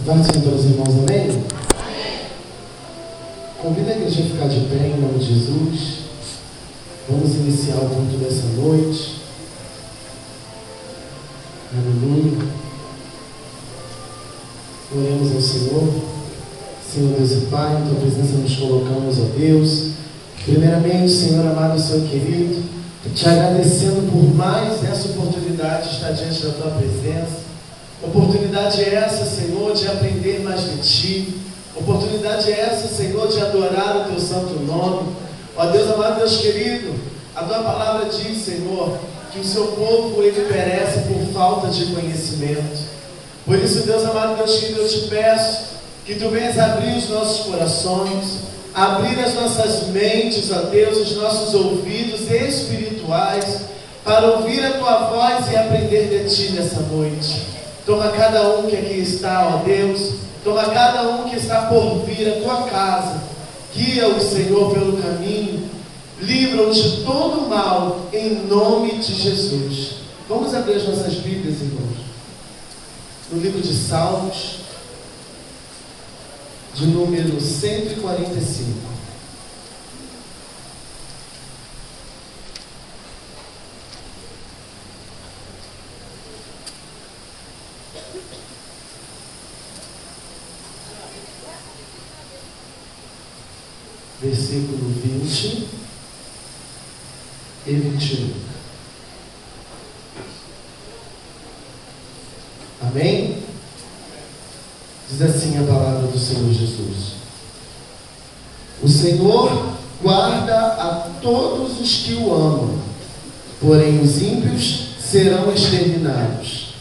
Vai, Senhor, para os irmãos, amém? Convido a igreja a ficar de pé em nome de Jesus. Vamos iniciar o culto dessa noite. Aleluia. Oremos ao Senhor. Senhor Deus e Pai, em Tua presença nos colocamos, ó Deus. Primeiramente, Senhor amado, Senhor querido, te agradecendo por mais essa oportunidade de estar diante da Tua presença. Oportunidade é essa, Senhor, de aprender mais de Ti. Oportunidade é essa, Senhor, de adorar o Teu santo nome. Ó Deus amado, Deus querido, a Tua palavra diz, Senhor, que o Seu povo, ele perece por falta de conhecimento. Por isso, Deus amado, Deus querido, eu te peço que Tu venhas abrir os nossos corações, abrir as nossas mentes, ó Deus, os nossos ouvidos espirituais, para ouvir a Tua voz e aprender de Ti nessa noite. Toma cada um que aqui está, ó Deus, toma cada um que está por vir à Tua casa, guia-os, Senhor, pelo caminho, livra-os de todo mal, em nome de Jesus. Vamos abrir as nossas Bíblias, irmãos, no livro de Salmos, de número 145. Versículo 20 e 21. Amém? Diz assim a palavra do Senhor Jesus: o Senhor guarda a todos os que o amam, porém os ímpios serão exterminados.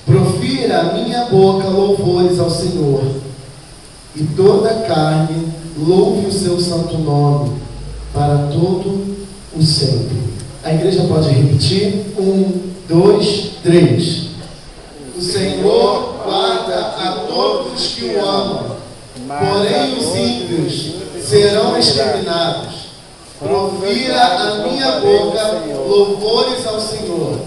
Profira a minha boca louvores ao Senhor, e toda a carne louve o seu santo nome, para todo o sempre. A igreja pode repetir? 1, 2, 3. O Senhor guarda a todos que o amam, porém os ímpios serão exterminados. Profira a minha boca louvores ao Senhor,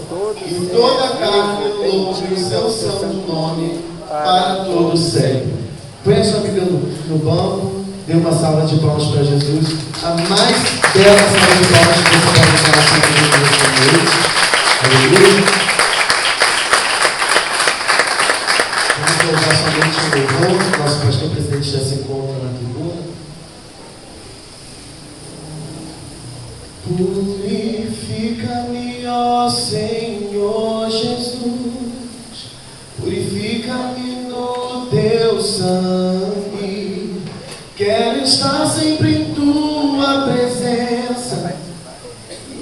e toda a carne louve o seu santo nome, para todo o sempre. Põe a sua Bíblia no banco. Dê uma salva de palmas para Jesus. A mais bela salva de palmas que você pode dar a Jesus nesta noite. Aleluia. Vamos colocar somente o louvor. Nosso pastor presidente já se encontra na tribuna. Purifica-me, ó Senhor Jesus. Purifica-me no Teu sangue. Quero estar sempre em Tua presença,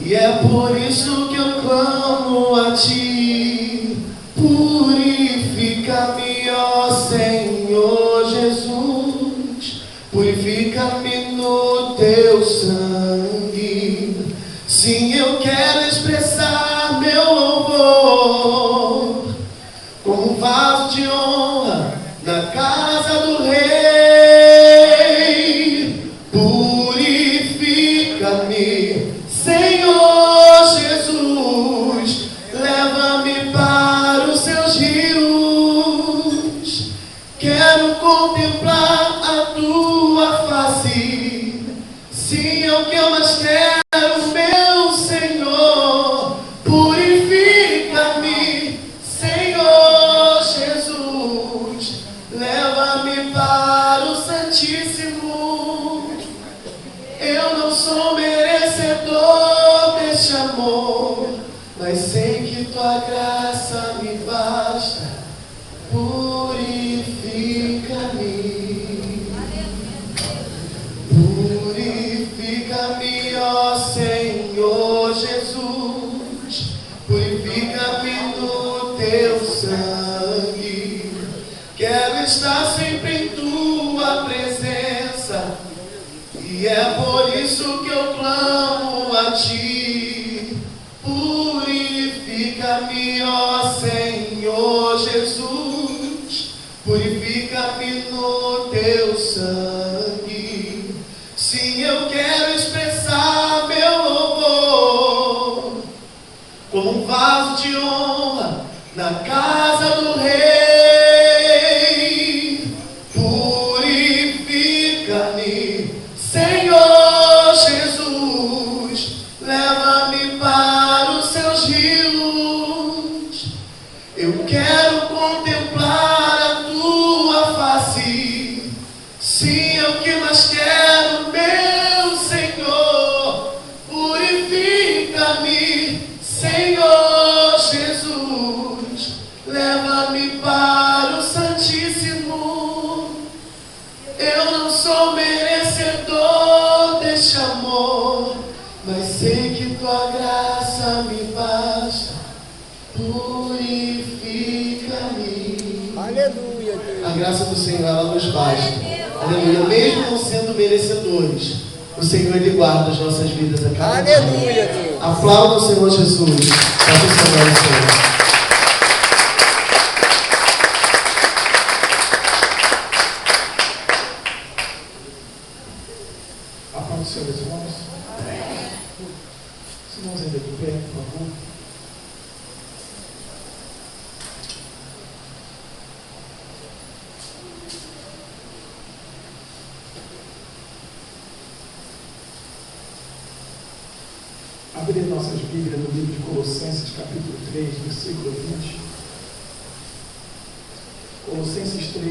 e é por isso que eu clamo a Ti. Purifica-me, ó Senhor Jesus, purifica-me no Teu sangue. Sim, eu quero expressar meu louvor como um vaso de honra na casa do Rei. Senhor Jesus, leva-me para os Seus rios. Quero contemplar a Tua face. Sim, é o que eu mais quero, meu Senhor. Purifica-me, Senhor Jesus, leva-me para o Santíssimo. Eu não sou merecedor deste amor, mas sei que Tua graça me basta. Purifica-me. Purifica-me, ó Senhor Jesus. Purifica-me no Teu sangue. Quero estar sempre em Tua presença, e é por isso que eu clamo a Ti. Purifica-me, ó Senhor Jesus, purifica-me no Teu sangue. Sim, eu quero expressar meu louvor como um vaso de honra na casa do Rei. tua graça me basta, purifica-me. Aleluia, Deus. A graça do Senhor, ela nos basta. Aleluia. Mesmo não sendo merecedores, o Senhor, Ele guarda as nossas vidas a cada dia. Aleluia, Deus. Aplauda o Senhor Jesus. Está funcionando o Senhor. Senhor, meus irmãos. Os irmãos ainda de pé, por favor. Abrir nossas Bíblias no livro de Colossenses, capítulo 3, versículo 20. Colossenses 3,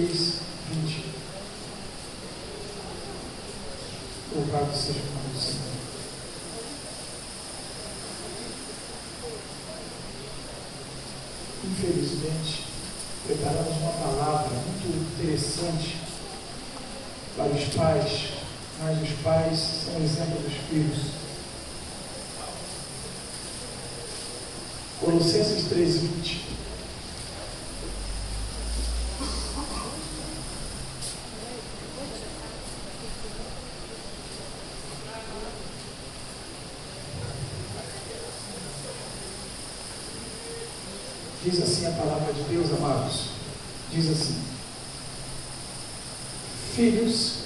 20. Louvado seja o nome do Senhor. Infelizmente, preparamos uma palavra muito interessante para os pais, mas os pais são exemplo dos filhos. Colossenses 3, 20. Diz assim a palavra de Deus, amados. Diz assim: filhos,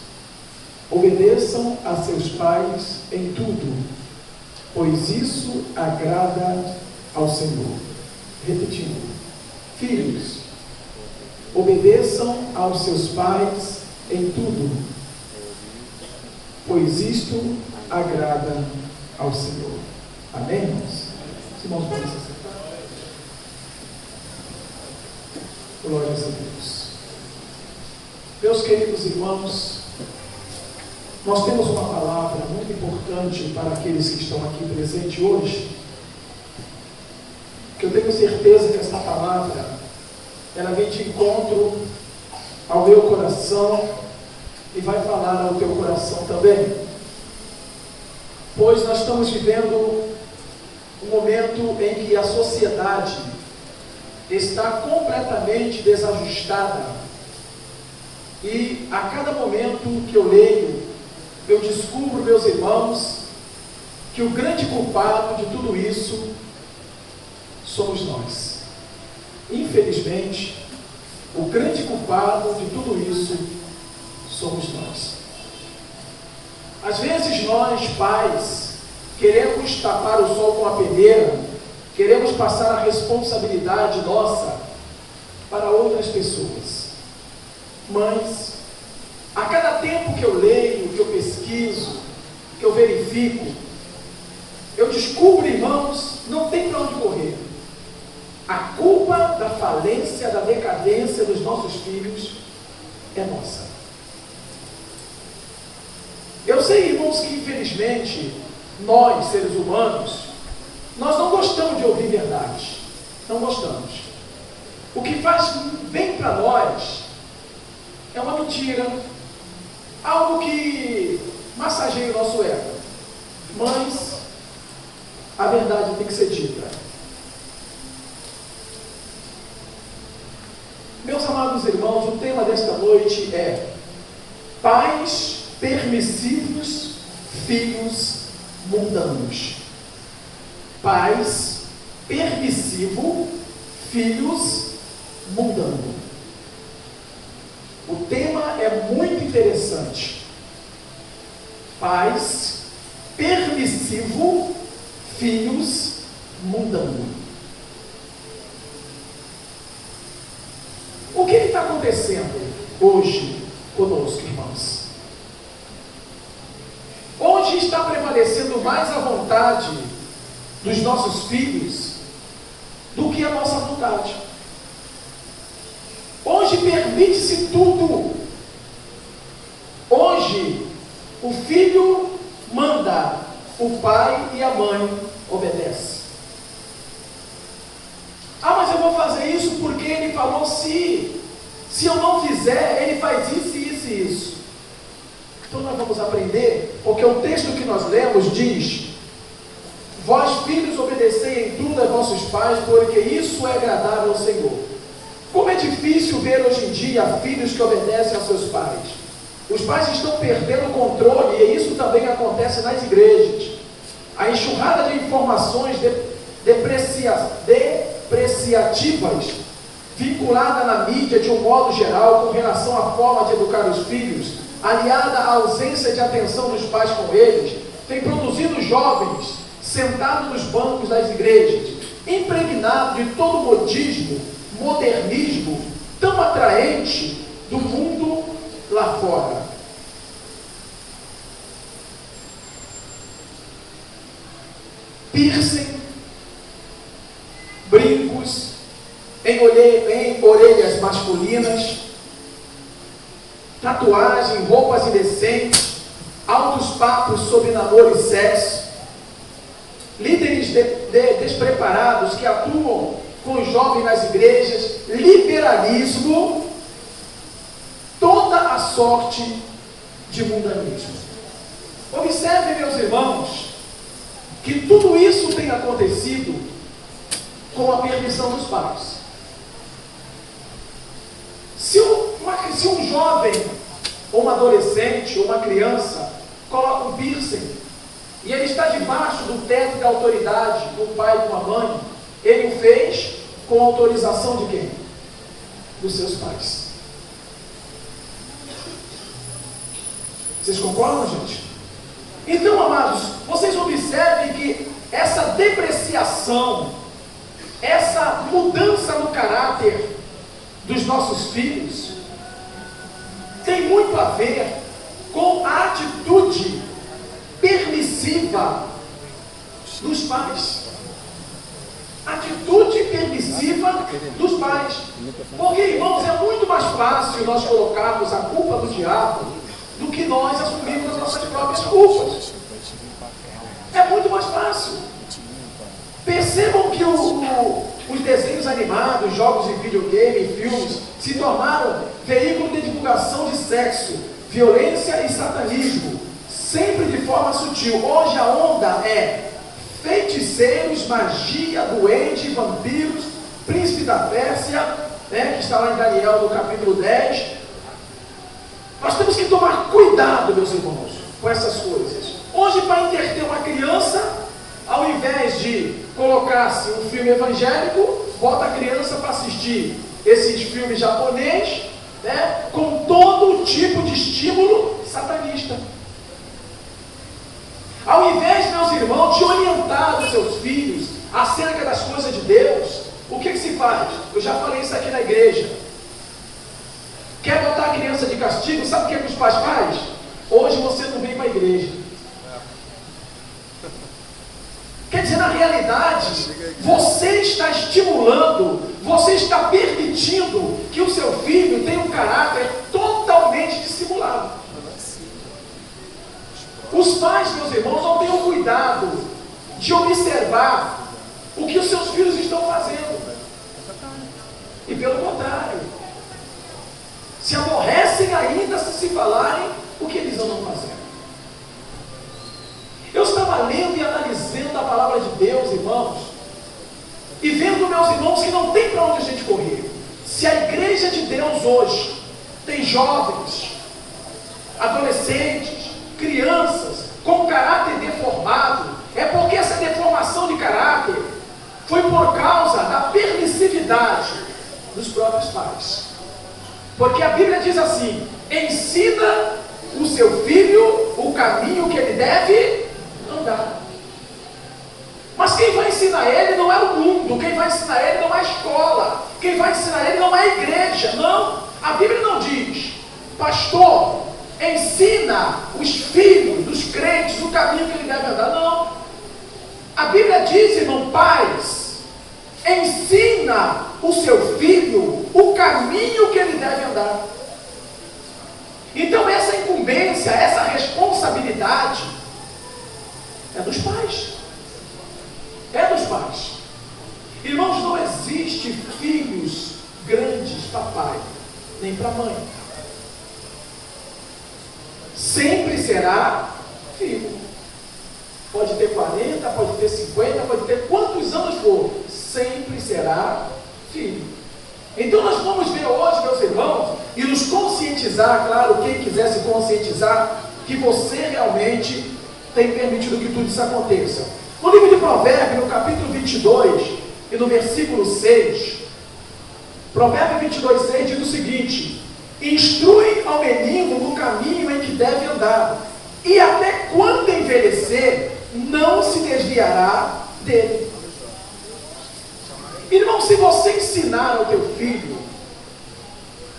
obedeçam a seus pais em tudo, pois isso agrada ao Senhor. Repetindo: filhos, obedeçam aos seus pais em tudo, pois isto agrada ao Senhor. Amém, irmãos? Os irmãos podem se sentar. Glórias a Deus. Meus queridos irmãos, nós temos uma palavra muito importante para aqueles que estão aqui presentes hoje, que eu tenho certeza que essa palavra, ela vem de encontro ao meu coração e vai falar ao teu coração também, pois nós estamos vivendo um momento em que a sociedade está completamente desajustada, e a cada momento que eu leio, eu descubro, meus irmãos, que o grande culpado de tudo isso somos nós. Infelizmente, o grande culpado de tudo isso somos nós. Às vezes nós, pais, queremos tapar o sol com a peneira, queremos passar a responsabilidade nossa para outras pessoas. Mas, a cada tempo que eu leio, que eu pesquiso, que eu verifico, eu descubro, irmãos, não tem para onde correr. A culpa da falência, da decadência dos nossos filhos é nossa. Eu sei, irmãos, que infelizmente, nós, seres humanos, nós não gostamos de ouvir verdade. Não gostamos. O que faz bem para nós é uma mentira, algo que massageia o nosso ego. Mas a verdade tem que ser dita. Meus amados irmãos, o tema desta noite é pais permissivos, filhos mundanos. Pais permissivo, filhos mundano. O tema é muito interessante. Pais permissivo, filhos mundano. O que está acontecendo hoje conosco, irmãos? Onde está prevalecendo mais a vontade dos nossos filhos do que a nossa vontade? Hoje permite-se tudo. Hoje o filho manda, o pai e a mãe obedecem. Ah, mas eu vou fazer isso porque ele falou se eu não fizer, ele faz isso, isso e isso. Então nós vamos aprender, porque o texto que nós lemos diz: Vós, filhos, obedecei em tudo a vossos pais, porque isso é agradável ao Senhor. Como é difícil ver hoje em dia filhos que obedecem aos seus pais. Os pais estão perdendo o controle, e isso também acontece nas igrejas. A enxurrada de informações depreciativas, vinculada na mídia de um modo geral, com relação à forma de educar os filhos, aliada à ausência de atenção dos pais com eles, tem produzido jovens sentados nos bancos das igrejas, impregnados de todo modismo, modernismo, tão atraente do mundo lá fora. Piercing, brincos em orelhas masculinas, tatuagem, roupas indecentes, altos papos sobre namoro e sexo, líderes despreparados que atuam com os jovens nas igrejas, liberalismo, toda a sorte de mundanismo. Observe, meus irmãos, que tudo isso tem acontecido com a permissão dos pais. Se um jovem, ou um adolescente, ou uma criança, coloca um piercing, e ele está debaixo do teto da autoridade do pai e de uma mãe, ele o fez com autorização de quem? Dos seus pais. Vocês concordam, gente? Então, amados, vocês observem que essa depreciação, essa mudança no caráter dos nossos filhos, tem muito a ver com a atitude permissiva dos pais. Atitude permissiva dos pais. Porque, irmãos, é muito mais fácil nós colocarmos a culpa do diabo do que nós assumirmos as nossas próprias culpas. É muito mais fácil. Percebam que os desenhos animados, jogos de videogame, filmes, se tornaram veículo de divulgação de sexo, violência e satanismo, sempre de forma sutil. Hoje a onda é feiticeiros, magia, duende, vampiros, príncipe da Pérsia, que está lá em Daniel no capítulo 10. Nós temos que tomar cuidado, meus irmãos, com essas coisas. Hoje, para entreter uma criança, ao invés de colocar-se um filme evangélico, bota a criança para assistir esses filmes japoneses, com todo tipo de estímulo satanista. Ao invés, meus irmãos, de orientar os seus filhos acerca das coisas de Deus, o que se faz? Eu já falei isso aqui na igreja. Quer botar a criança de castigo? Sabe o que os pais fazem? Hoje você não vem para a igreja. Quer dizer, na realidade, você está estimulando, você está permitindo que o seu filho tenha um caráter totalmente dissimulado. Os pais, meus irmãos, não têm o cuidado de observar o que os seus filhos estão fazendo. E pelo contrário, se aborrecem ainda se falarem o que eles andam fazendo. Eu estava lendo e analisando a palavra de Deus, irmãos, e vendo, meus irmãos, que não tem para onde a gente correr. Se a igreja de Deus hoje tem jovens, adolescentes, crianças com caráter deformado, é porque essa deformação de caráter foi por causa da permissividade dos próprios pais. Porque a Bíblia diz assim: ensina o seu filho o caminho que ele deve andar. Mas quem vai ensinar ele não é o mundo, quem vai ensinar ele não é a escola, quem vai ensinar ele não é a igreja. Não, a Bíblia não diz: pastor, ensina os filhos dos crentes o caminho que ele deve andar. Não, a Bíblia diz, irmão, pais, ensina o seu filho o caminho que ele deve andar. Então essa incumbência, essa responsabilidade é dos pais. É dos pais. Irmãos, não existe filhos grandes para pai, nem para mãe. Sempre será filho. pode ter 40, pode ter 50, pode ter quantos anos for, sempre será filho. Então nós vamos ver hoje, meus irmãos, e nos conscientizar, claro, quem quiser se conscientizar, que você realmente tem permitido que tudo isso aconteça. No livro de Provérbios, no capítulo 22, e no versículo 6, Provérbios 22, 6 diz o seguinte: instrui ao menino no caminho em que deve andar, e até quando envelhecer, não se desviará dele. Irmão, se você ensinar ao teu filho,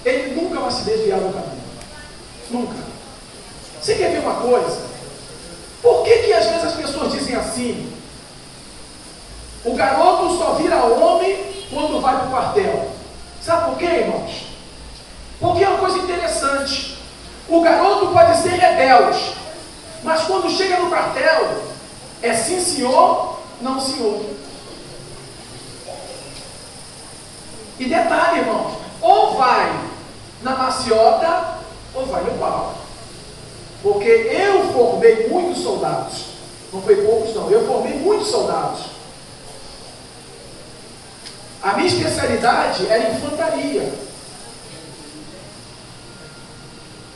ele nunca vai se desviar do caminho. Nunca. Você quer ver uma coisa? Por que às vezes as pessoas dizem assim? O garoto só vira homem quando vai para o quartel. Sabe por quê, irmãos? Porque é uma coisa interessante. O garoto pode ser rebelde, mas quando chega no quartel, é sim senhor, não senhor. E detalhe, irmãos, ou vai na maciota, ou vai no pau. Porque eu formei muitos soldados. Não foi poucos não, eu formei muitos soldados. A minha especialidade era infantaria.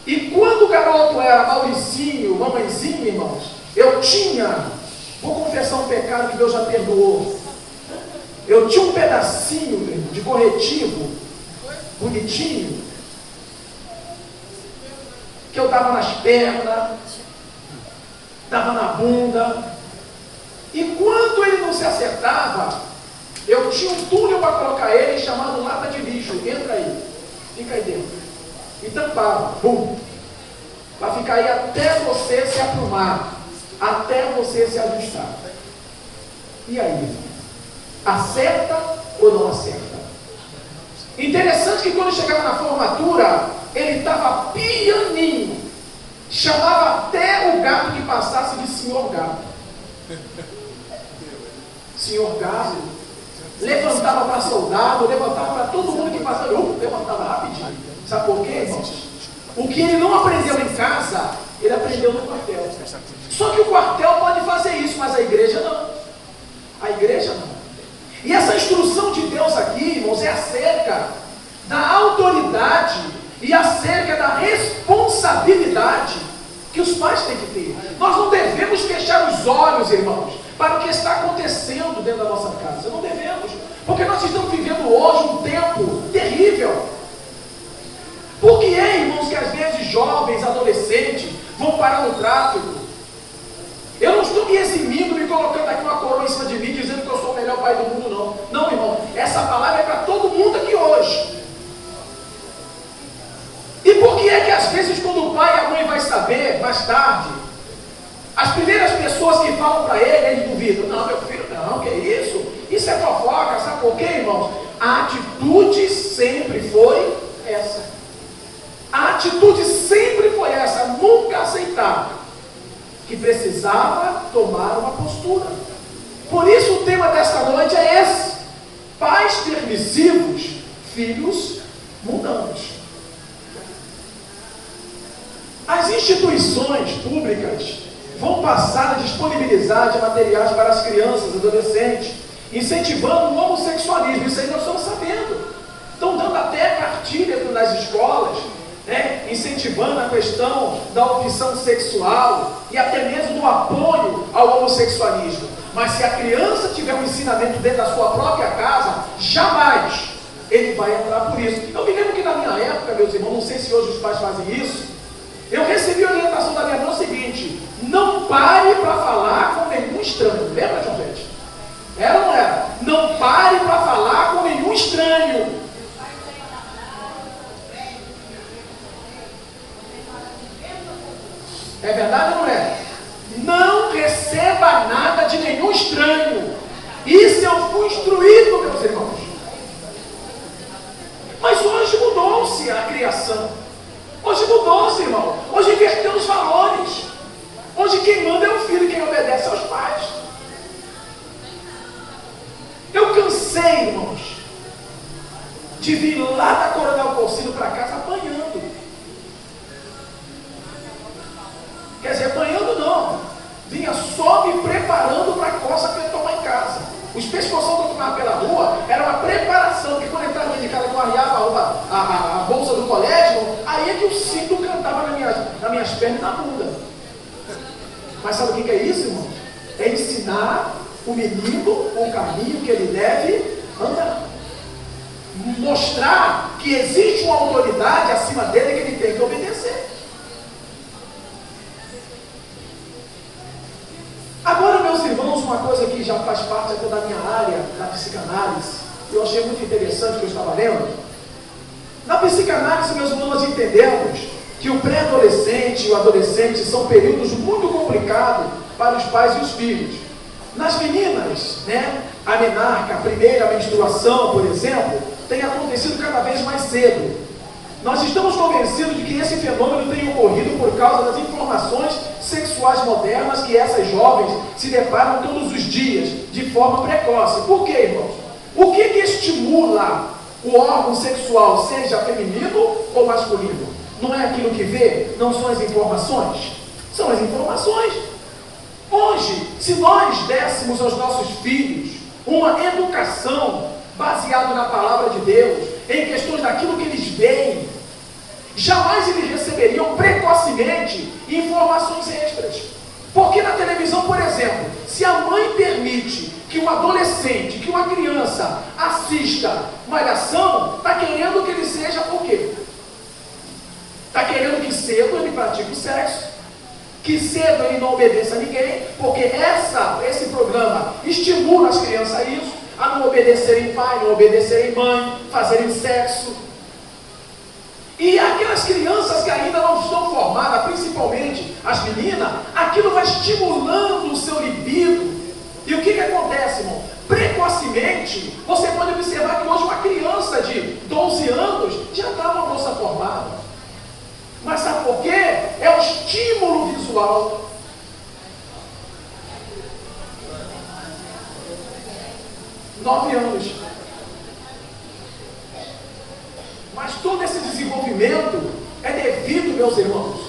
E quando o garoto era Mauricinho, mamãezinho, irmãos, eu tinha, vou confessar um pecado que Deus já perdoou, eu tinha um pedacinho de corretivo, bonitinho, que eu dava nas pernas, dava na bunda, e quando ele não se acertava, eu tinha um túnel para colocar ele chamado lata de lixo. Entra aí, fica aí dentro. E tampava, bum, para ficar aí até você se aprumar, até você se ajustar. E aí, acerta ou não acerta? Interessante que quando chegava na formatura, ele estava pianinho, chamava até o gato que passasse de senhor gato. Senhor gato, levantava para soldado, levantava para todo mundo que passava, levantava rapidinho. Sabe por quê, irmãos? O que ele não aprendeu em casa, ele aprendeu no quartel. Só que o quartel pode fazer isso, mas a igreja não. A igreja não. E essa instrução de Deus aqui, irmãos, é acerca da autoridade e acerca da responsabilidade que os pais têm que ter. Nós não devemos fechar os olhos, irmãos, para o que está acontecendo dentro da nossa casa. Não devemos, porque nós estamos vivendo hoje um tempo terrível. Por que é, irmãos, que às vezes jovens, adolescentes vão parar no tráfico? Eu não estou me eximindo, me colocando aqui uma coroa em cima de mim, dizendo que eu sou o melhor pai do mundo, não. Não, irmão, essa palavra é para todo mundo aqui hoje. E por que é que às vezes quando o pai e a mãe vai saber, mais tarde, as primeiras pessoas que falam para ele, ele duvida. Não, meu filho, não, que é isso? Isso é fofoca, sabe por quê, irmãos? A atitude sempre foi essa. A atitude sempre foi essa, nunca aceitar que precisava tomar uma postura. Por isso o tema desta noite é esse: pais permissivos, filhos mundanos. As instituições públicas vão passar a disponibilizar de materiais para as crianças e adolescentes, incentivando o homossexualismo. Isso aí nós estamos sabendo. Estão dando até cartilhas nas escolas, né, incentivando a questão da opção sexual e até mesmo do apoio ao homossexualismo. Mas se a criança tiver um ensinamento dentro da sua própria casa, jamais ele vai entrar por isso. Eu me lembro que na minha época, meus irmãos, não sei se hoje os pais fazem isso, eu recebi a orientação da minha mãe o seguinte: não pare para falar com nenhum estranho. Lembra, João Vete? Era ou não era? Não pare para falar com nenhum estranho. É verdade ou não é? Não receba nada de nenhum estranho. Isso eu fui instruído, meus irmãos. Mas hoje mudou-se a criação. Hoje mudou-se, irmão. Hoje inverteu os valores. Hoje quem manda é o filho, quem obedece aos pais. Eu cansei, irmãos, de vir lá da Coronel Porcino para casa apanhando. Quer dizer, apanhando não. Vinha só só me preparando para a coça que eu ia tomar em casa. Os pescoção que eu tomava pela rua era uma preparação, porque quando eu entrava de casa, que eu arriava a bolsa do colégio, aí é que o cinto cantava nas minhas pernas e na bunda. Mas sabe o que é isso, irmão? É ensinar o menino o caminho que ele deve andar. Mostrar que existe uma autoridade acima dele que ele tem que obedecer. Agora, meus irmãos, uma coisa que já faz parte até da minha área, da psicanálise, eu achei muito interessante que eu estava lendo. Na psicanálise, meus irmãos, nós entendemos que o pré-adolescente e o adolescente são períodos muito complicados para os pais e os filhos. Nas meninas, a menarca, a primeira menstruação, por exemplo, tem acontecido cada vez mais cedo. Nós estamos convencidos de que esse fenômeno tem ocorrido por causa das informações sexuais modernas que essas jovens se deparam todos os dias, de forma precoce. Por quê, irmãos? O que estimula o órgão sexual, seja feminino ou masculino? Não é aquilo que vê? Não são as informações? São as informações. Hoje, se nós dessemos aos nossos filhos uma educação baseada na palavra de Deus, em questões daquilo que eles veem, jamais eles receberiam precocemente informações extras. Porque na televisão, por exemplo, se a mãe permite que um adolescente, que uma criança assista Malhação, está querendo que ele seja o quê? Está querendo que cedo ele pratique o sexo, que cedo ele não obedeça a ninguém, porque esse programa estimula as crianças a isso, a não obedecerem pai, não obedecerem mãe, fazerem sexo. E aquelas crianças que ainda não estão formadas, principalmente as meninas, aquilo vai estimulando o seu libido. E o que acontece, irmão? Precocemente, você pode observar que hoje uma criança de 12 anos já está uma moça formada. Mas sabe por quê? É o estímulo visual. Nove anos. Mas todo esse desenvolvimento é devido, meus irmãos,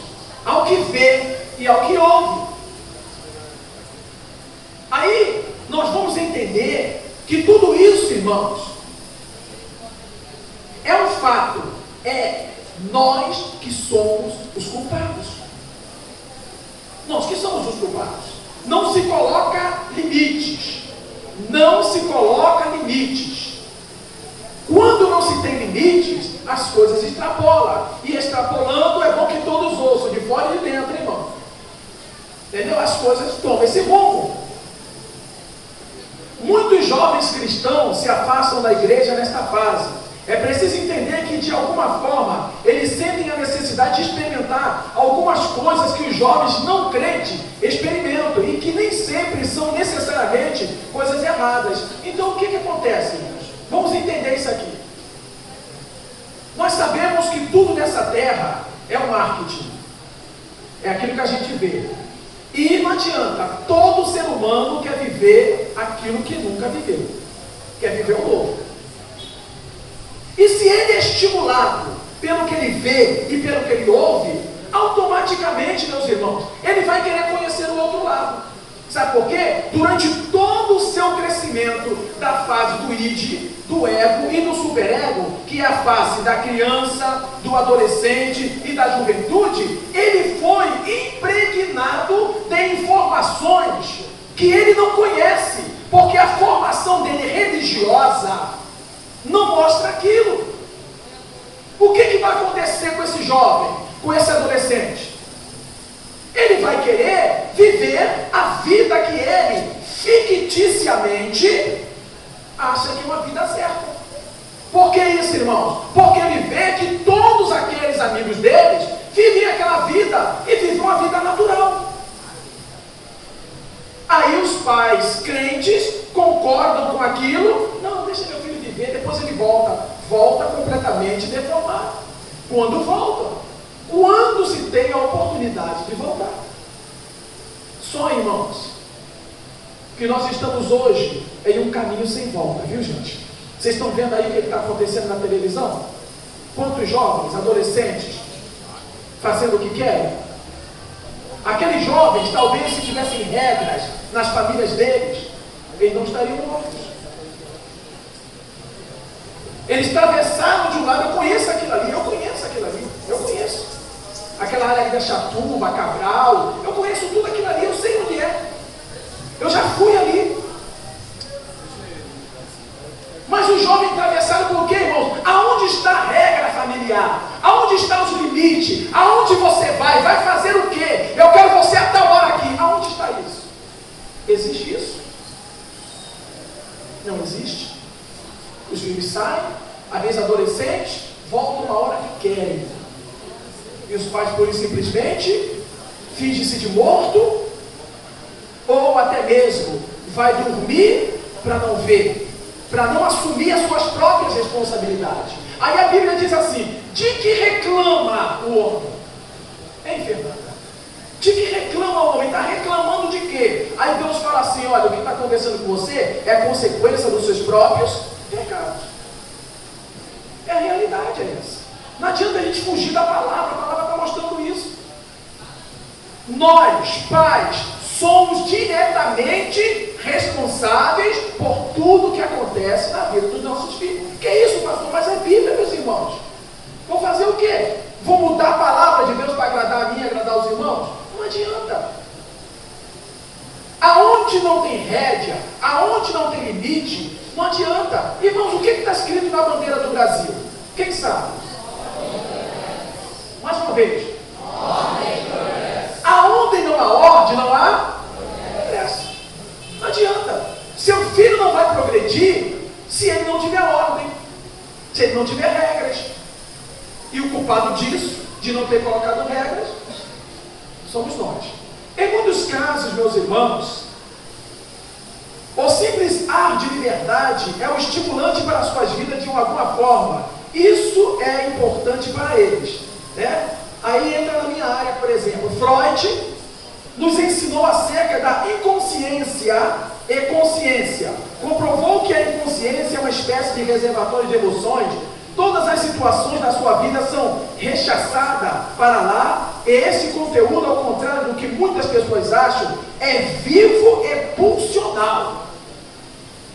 ao que vê e ao que ouve. Aí nós vamos entender que tudo isso, irmãos, é um fato. É nós que somos os culpados. Nós que somos os culpados. Não se coloca limites. Não se coloca limites. Quando não se tem limites, as coisas extrapolam. E extrapolando é bom que todos ouçam, de fora e de dentro, irmão. Entendeu? As coisas tomam esse rumo. Muitos jovens cristãos se afastam da igreja nesta fase. É preciso entender que, de alguma forma, eles sentem a necessidade de experimentar algumas coisas que os jovens não crentes experimentam e que nem sempre são necessariamente coisas erradas. Então, o que acontece, irmãos? Vamos entender isso aqui. Nós sabemos que tudo nessa terra é o marketing. É aquilo que a gente vê. E não adianta, todo ser humano quer viver aquilo que nunca viveu. Quer viver o novo. E se ele é estimulado pelo que ele vê e pelo que ele ouve, automaticamente, meus irmãos, ele vai querer conhecer o outro lado. Sabe por quê? Durante todo o seu crescimento da fase do id, do ego e do superego, que é a fase da criança, do adolescente e da juventude, ele foi impregnado de informações que ele não conhece, porque a formação dele religiosa não mostra aquilo. O que vai acontecer com esse jovem, com esse adolescente? Ele vai querer viver a vida que ele ficticiamente acha que é uma vida certa. Por que isso, irmãos? Porque ele vê que todos aqueles amigos deles vivem aquela vida e vivem uma vida natural. Aí os pais crentes concordam com aquilo. Não, deixa meu filho viver, depois ele volta completamente deformado. Quando volta? Quando se tem a oportunidade de voltar. Só, irmãos, que nós estamos hoje em um caminho sem volta, viu, gente? Vocês estão vendo aí o que está acontecendo na televisão? Quantos jovens, adolescentes, fazendo o que querem? Aqueles jovens, talvez, se tivessem regras nas famílias deles, eles não estariam mortos. Eles atravessaram de um lado. Eu conheço aquilo ali. Aquela área da Chatuba, Cabral, eu conheço tudo aquilo ali, eu sei onde é. Eu já fui ali. Mas os jovens atravessaram por quê, irmãos? Aonde está a regra familiar? Aonde estão os limites? Aonde você vai? Vai fazer o quê? Eu quero você a tal hora aqui. Aonde está isso? Existe isso? Não existe. Os filhos saem, às vezes adolescentes, voltam na hora que querem. E os pais, por isso, simplesmente fingem-se de morto, ou até mesmo vai dormir para não ver, para não assumir as suas próprias responsabilidades. Aí a Bíblia diz assim: de que reclama o homem? Hein, Fernanda? De que reclama o homem? Está reclamando de quê? Aí Deus fala assim: olha, o que está conversando com você é consequência dos seus próprios pecados. É a realidade, é essa. Não adianta a gente fugir da palavra, a palavra está mostrando isso. Nós, pais, somos diretamente responsáveis por tudo que acontece na vida dos nossos filhos. Que é isso, pastor? Mas é Bíblia, meus irmãos. Vou fazer o quê? Vou mudar a palavra de Deus para agradar a mim e agradar os irmãos? Não adianta. Aonde não tem rédea, aonde não tem limite, não adianta. Irmãos, o que está escrito na bandeira do Brasil? Quem sabe? Mais uma vez. Aonde não há ordem, não há progresso. Não adianta. Seu filho não vai progredir se ele não tiver ordem, se ele não tiver regras. E o culpado disso, de não ter colocado regras, somos nós. Em muitos casos, meus irmãos, o simples ar de liberdade é o estimulante para as suas vidas de alguma forma. Isso é importante para eles, né? Aí entra na minha área, por exemplo, Freud nos ensinou acerca da inconsciência e consciência. Comprovou que a inconsciência é uma espécie de reservatório de emoções. Todas as situações da sua vida são rechaçadas para lá, e esse conteúdo, ao contrário do que muitas pessoas acham, é vivo e pulsional.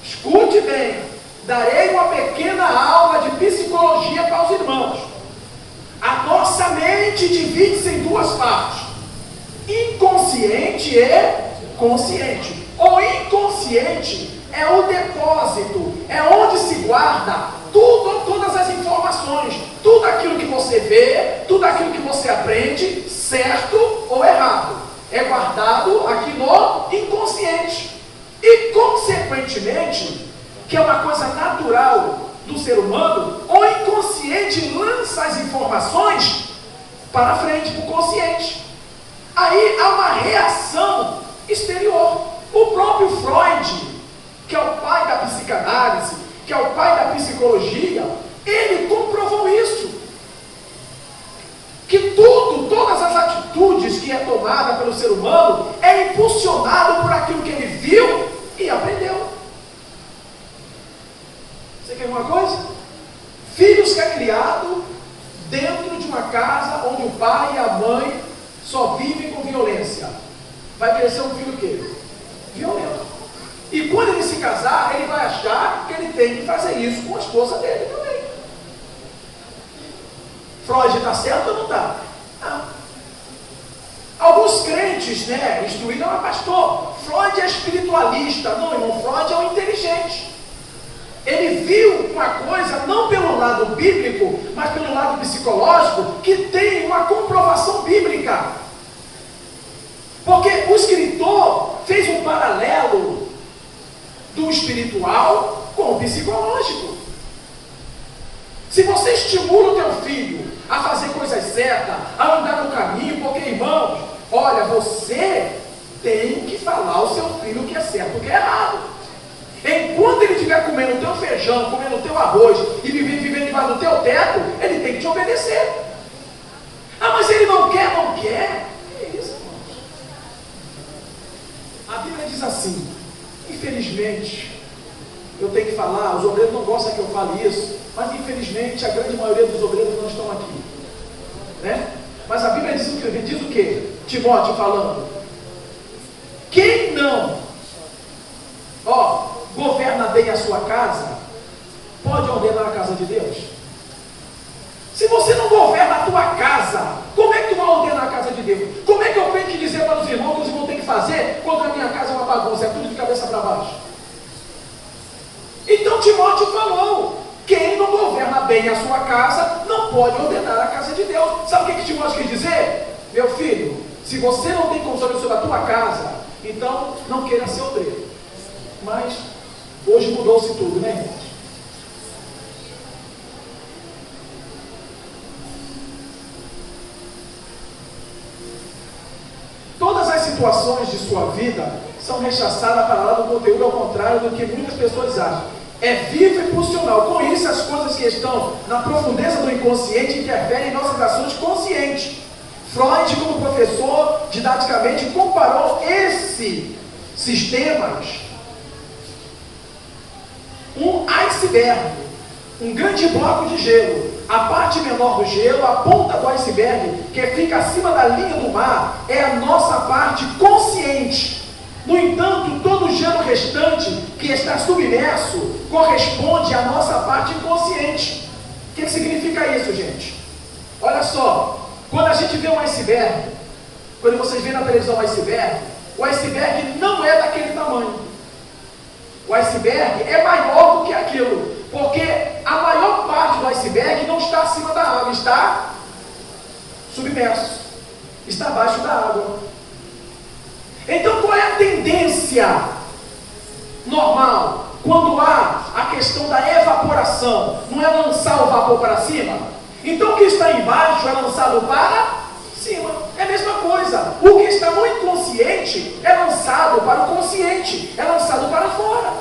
Escute bem, darei uma pequena aula de psicologia para os irmãos. A nossa mente divide-se em duas partes: inconsciente e consciente. O inconsciente é o depósito, é onde se guarda todas as informações, tudo aquilo que você vê, tudo aquilo que você aprende, certo ou errado, é guardado aqui no inconsciente. E, consequentemente, que é uma coisa natural do ser humano, o inconsciente lança as informações para frente, para o consciente. Aí há uma reação exterior. O próprio Freud, que é o pai da psicanálise, que é o pai da psicologia, ele comprovou isso. Que todas as atitudes que é tomada pelo ser humano é impulsionado por aquilo que ele viu e aprendeu. Você quer uma coisa? Filhos que é criado dentro de uma casa onde o pai e a mãe só vivem com violência. Vai crescer um filho o quê? Violento. E quando ele se casar, ele vai achar que ele tem que fazer isso com a esposa dele também. Freud está certo ou não está? Não. Alguns crentes, né, instruíram, pastor, Freud é espiritualista. Não, irmão, Freud é um inteligente. Ele viu uma coisa, não pelo lado bíblico, mas pelo lado psicológico, que tem uma comprovação bíblica. Porque o escritor fez um paralelo do espiritual com o psicológico. Se você estimula o teu filho a fazer coisas certas, a andar no caminho, porque, irmãos, olha, você tem que falar ao seu filho o que é certo e o que é errado. Enquanto ele estiver comendo o teu feijão, comendo o teu arroz e vivendo debaixo do teu teto, ele tem que te obedecer. Ah, mas ele não quer, não quer. É isso, irmãos. A Bíblia diz assim, infelizmente, eu tenho que falar, os obreiros não gostam que eu fale isso, mas infelizmente a grande maioria dos obreiros não estão aqui, né? Mas a Bíblia diz o quê? Timóteo falando. Quem não, governa bem a sua casa, pode ordenar a casa de Deus? Se você não governa a tua casa, como é que tu vai ordenar a casa de Deus? Como é que eu tenho que dizer para os irmãos que os irmãos têm que fazer quando a minha casa é uma bagunça, é tudo de cabeça para baixo? Então Timóteo falou, quem não governa bem a sua casa, não pode ordenar a casa de Deus. Sabe o que Timóteo quis dizer? Meu filho, se você não tem controle sobre a tua casa, então não queira ser obreiro. Mas hoje mudou-se tudo, né, irmãos? Todas as situações de sua vida são rechaçadas para lá do conteúdo, ao contrário do que muitas pessoas acham. É vivo e funcional. Com isso, as coisas que estão na profundeza do inconsciente interferem em nossas ações conscientes. Freud, como professor, didaticamente comparou esses sistemas um iceberg, um grande bloco de gelo. A parte menor do gelo, a ponta do iceberg, que fica acima da linha do mar, é a nossa parte consciente. No entanto, todo o gelo restante que está submerso corresponde à nossa parte inconsciente. O que significa isso, gente? Olha só, quando a gente vê um iceberg, quando vocês veem na televisão o iceberg não é daquele tamanho. O iceberg é maior do que aquilo, porque a maior parte do iceberg não está acima da água, está submerso, está abaixo da água. Então, qual é a tendência normal quando há a questão da evaporação? Não é lançar o vapor para cima? Então, o que está embaixo é lançado para cima. É a mesma coisa. O que está no inconsciente é lançado para o consciente, é lançado para fora.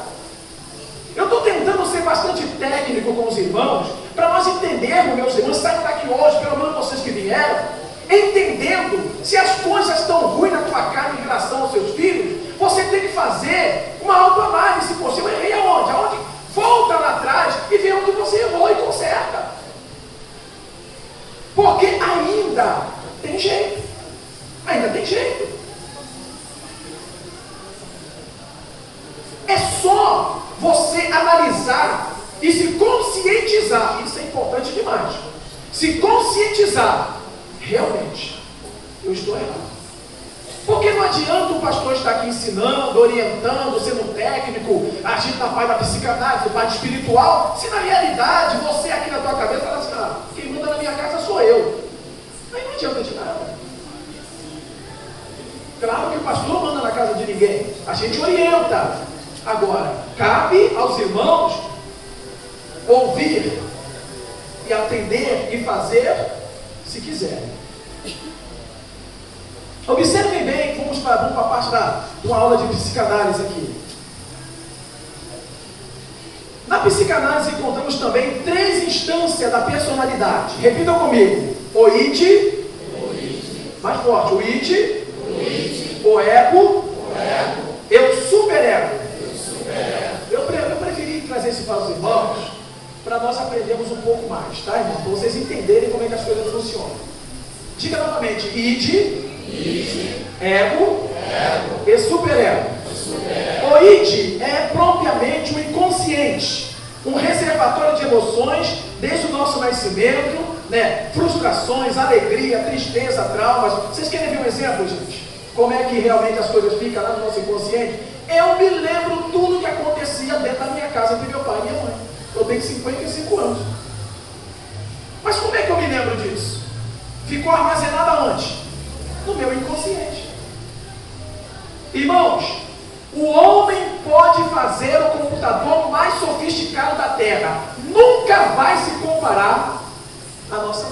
Eu estou tentando ser bastante técnico com os irmãos, para nós entendermos, meus irmãos, saindo daqui hoje, pelo menos vocês que vieram, entendendo se as coisas estão ruins na tua casa em relação aos seus filhos, você tem que fazer uma autoanálise. Poxa, eu errei aonde? Aonde? Volta lá atrás e vê onde você errou e conserta. Porque ainda tem jeito. Ainda tem jeito. É só você analisar e se conscientizar. Isso é importante demais. Se conscientizar. Realmente, eu estou errado. Porque não adianta o pastor estar aqui ensinando, orientando, sendo técnico, agindo na parte da psicanálise, na parte espiritual, se na realidade você aqui na tua cabeça fala assim, quem manda na minha casa sou eu. Aí não adianta de nada. Claro que o pastor manda na casa de ninguém, a gente orienta. Agora, cabe aos irmãos ouvir e atender e fazer se quiserem. Observem bem, vamos para a parte de uma aula de psicanálise aqui. Na psicanálise encontramos também 3 instâncias da personalidade. Repitam comigo. O id, mais forte, o id, o ego, e o superego. Eu preferi trazer isso para os irmãos, para nós aprendermos um pouco mais, tá, irmão? Para vocês entenderem como é que as coisas funcionam. Diga novamente, id, ego e superego. O id é propriamente o inconsciente, um reservatório de emoções desde o nosso nascimento, né? Frustrações, alegria, tristeza, traumas. Vocês querem ver um exemplo, gente? Como é que realmente as coisas ficam lá no nosso inconsciente? Eu me lembro tudo que acontecia dentro da minha casa entre meu pai e minha mãe. Eu tenho 55 anos. Mas como é que eu me lembro disso? Ficou armazenado onde? No meu inconsciente. Irmãos, o homem pode fazer o computador mais sofisticado da Terra. Nunca vai se comparar à nossa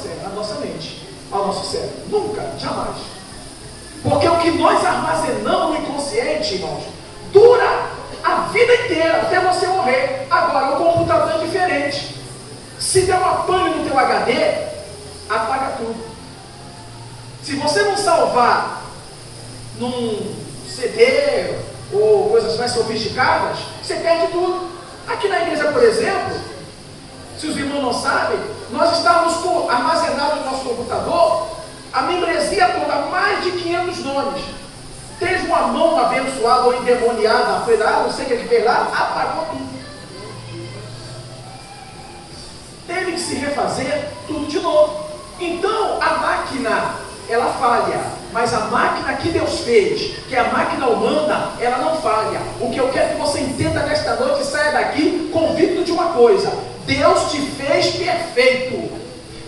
mente, ao nosso cérebro. Nunca, jamais. Porque o que nós armazenamos no inconsciente, irmãos, dura a vida inteira, até você morrer. Agora, o computador é diferente. Se der uma pane no teu HD, apaga tudo. Se você não salvar num CD ou coisas mais sofisticadas, você perde tudo. Aqui na igreja, por exemplo, se os irmãos não sabem, nós estávamos armazenados no nosso computador a membresia toda, mais de 500 nomes. Teve uma mão abençoada ou endemoniada, foi lá, não sei o que fez lá, apagou tudo. Teve que se refazer tudo de novo. Então, a máquina, ela falha, mas a máquina que Deus fez, que é a máquina humana, ela não falha. O que eu quero que você entenda nesta noite e saia daqui convicto de uma coisa: Deus te fez perfeito.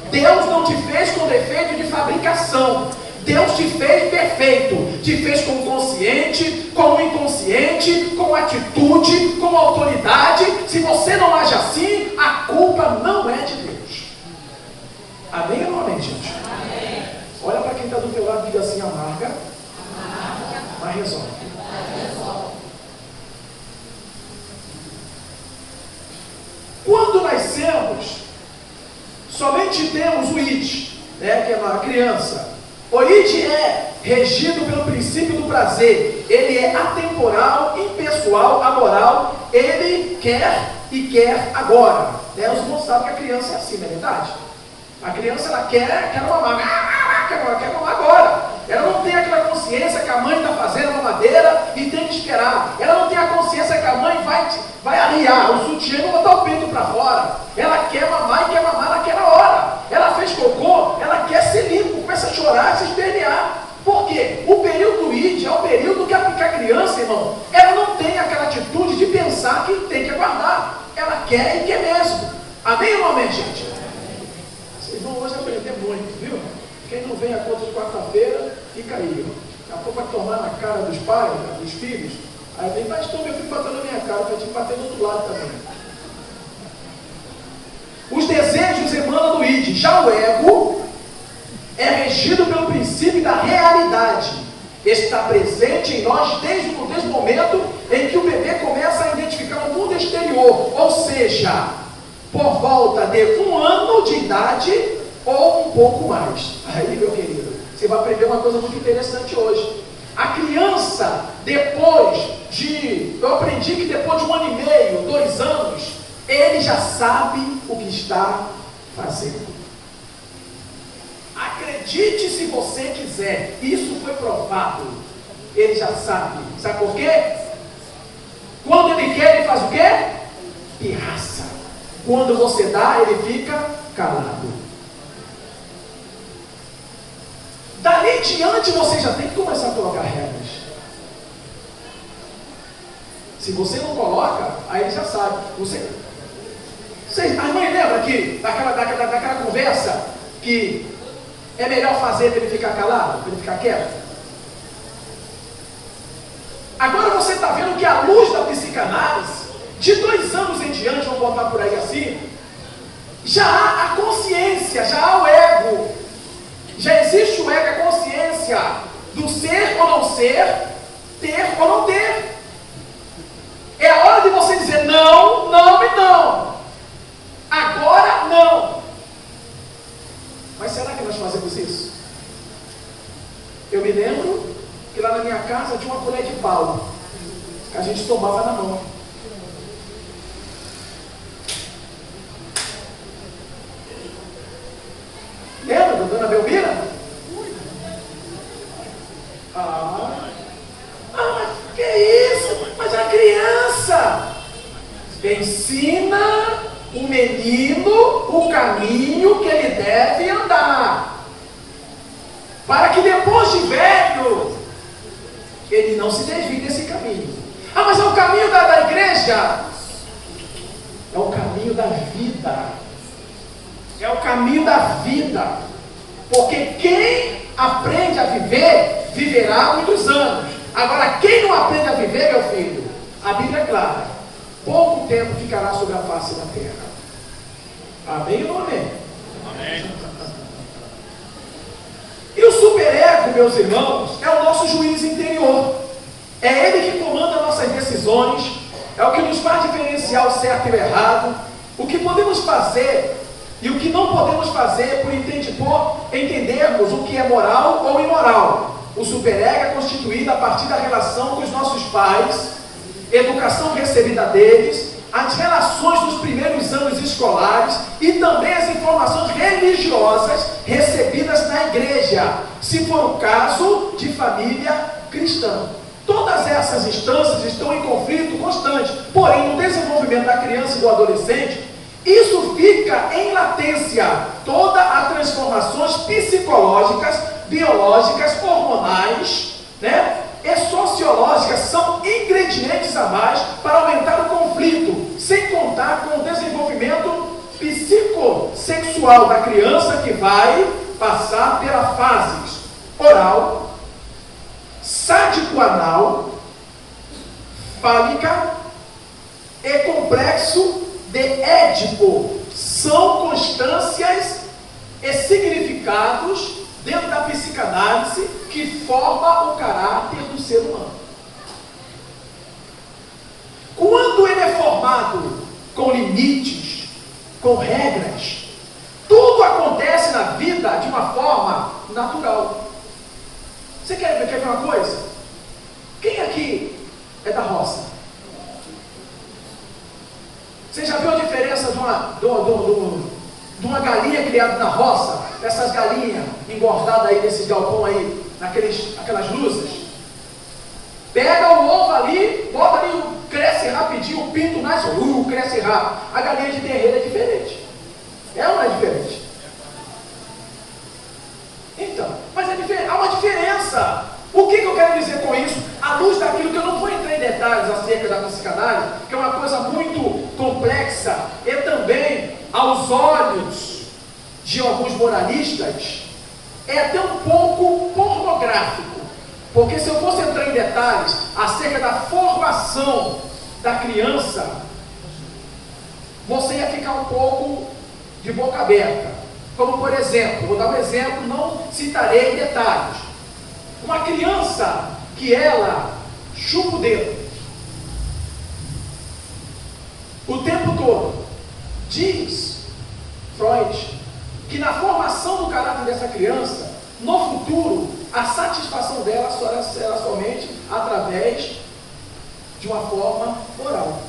Deus não te fez com defeito de fabricação. Deus te fez perfeito, te fez como consciente, como inconsciente, com atitude, com autoridade. Se você não age assim, a culpa não é de Deus. Amém ou não amém, gente? Amém. Olha para quem está do teu lado e diga assim: amarga, mas resolve. Quando nascemos, somente temos o id, né, que é a criança. O id é regido pelo princípio do prazer. Ele é atemporal, impessoal, amoral. Ele quer e quer agora. Os irmãos sabem que a criança é assim, não é verdade? A criança, ela quer mamar. Quer mamar agora. Ela não tem aquela consciência que a mãe está fazendo a mamadeira e tem que esperar. Ela não tem a consciência que a mãe vai arriar o sutiã e vai botar o peito para fora. Ela quer mamar e quer mamar naquela hora. Ela fez cocô, ela quer ser limpo, começa a chorar, se espernear. Por quê? O período id é o período que a criança, irmão, ela não tem aquela atitude de pensar que tem que aguardar. Ela quer e quer mesmo. Amém ou não amém, gente? Vocês vão hoje aprender muito, viu? Quem não vem a conta de quarta-feira, fica aí. Daqui a pouco vai tomar na cara dos pais, dos filhos. Aí vem, mas estou meu filho batendo na minha cara, para te bater do outro lado também. Os desejos emanam do id. Já o ego é regido pelo princípio da realidade. Está presente em nós desde o momento em que o bebê começa a identificar o mundo exterior. Ou seja, por volta de 1 ano de idade ou um pouco mais. Aí, meu querido, você vai aprender uma coisa muito interessante hoje. A criança, eu aprendi que depois de 1 ano e meio, 2 anos, ele já sabe o que está fazendo. Acredite se você quiser, isso foi provado. Ele já sabe. Sabe por quê? Quando ele quer, ele faz o quê? Pirraça. Quando você dá, ele fica calado. Dali em diante, você já tem que começar a colocar regras. Se você não coloca, aí ele já sabe. A mãe lembra que daquela conversa que é melhor fazer para ele ficar calado, para ele ficar quieto? Agora você está vendo que à luz da psicanálise, de 2 anos em diante, vamos botar por aí assim, já há a consciência, já há o ego. Já existe o ego, a consciência do ser ou não ser, ter ou não ter. É a hora de você dizer não, não e não. Agora não. Mas será que nós fazemos isso? Eu me lembro que lá na minha casa tinha uma colher de pau que a gente tomava na mão. Lembra da dona Belmira? Mas que isso? Mas a criança ensina o menino o caminho que ele deve andar, para que depois de velho ele não se desvie desse caminho. Mas é o caminho da igreja? É o caminho da vida. É o caminho da vida. Porque quem aprende a viver, viverá muitos anos. Agora, quem não aprende a viver, meu filho, a Bíblia é clara: pouco tempo ficará sobre a face da terra. Amém ou não amém? Amém. E o superego, meus irmãos, é o nosso juiz interior. É ele que comanda nossas decisões. É o que nos faz diferenciar o certo e o errado. O que podemos fazer e o que não podemos fazer por entendermos o que é moral ou imoral. O superego é constituído a partir da relação com os nossos pais, educação recebida deles, as relações dos primeiros exames escolares e também as informações religiosas recebidas na igreja, se for o caso de família cristã. Todas essas instâncias estão em conflito constante, porém, no desenvolvimento da criança e do adolescente, isso fica em latência. Todas as transformações psicológicas, biológicas, hormonais, e sociológicas são ingredientes a mais para aumentar o conflito, sem contar com o desenvolvimento psicossexual da criança, que vai passar pela fase oral, sádico-anal, fálica e complexo de Édipo. São constâncias e significados dentro da psicanálise que forma o caráter do ser humano. Quando ele é formado com limites, com regras, tudo acontece na vida de uma forma natural. Você quer ver uma coisa? Quem aqui é da roça? Você já viu a diferença de uma galinha criada na roça? Essas galinhas engordadas aí, desses galpão aí, aquelas luzes? Pega o ovo ali, bota ali, cresce rapidinho, o pinto nasce, cresce rápido. A galinha de terreiro é diferente. É ou não é diferente? Então, mas há uma diferença. O que eu quero dizer com isso? À luz daquilo que eu não vou entrar em detalhes acerca da psicanálise, que é uma coisa muito complexa, e também, aos olhos de alguns moralistas, é até um pouco pornográfico. Porque se eu fosse entrar em detalhes acerca da formação da criança, você ia ficar um pouco de boca aberta. Como, por exemplo, vou dar um exemplo, não citarei detalhes. Uma criança que ela chupa o dedo o tempo todo, diz Freud que na formação do caráter dessa criança, no futuro, a satisfação dela será somente através de uma forma oral.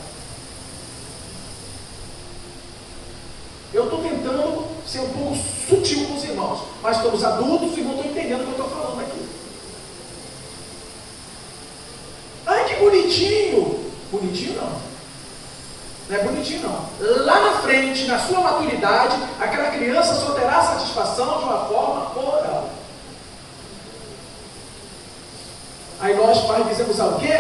Eu estou tentando ser um pouco sutil com os irmãos, mas estamos adultos e não estou entendendo o que eu estou falando aqui. Ai, que bonitinho! Bonitinho não. Não é bonitinho não. Lá na frente, na sua maturidade, aquela criança só terá satisfação de uma forma oral. Aí nós pais dizemos o quê?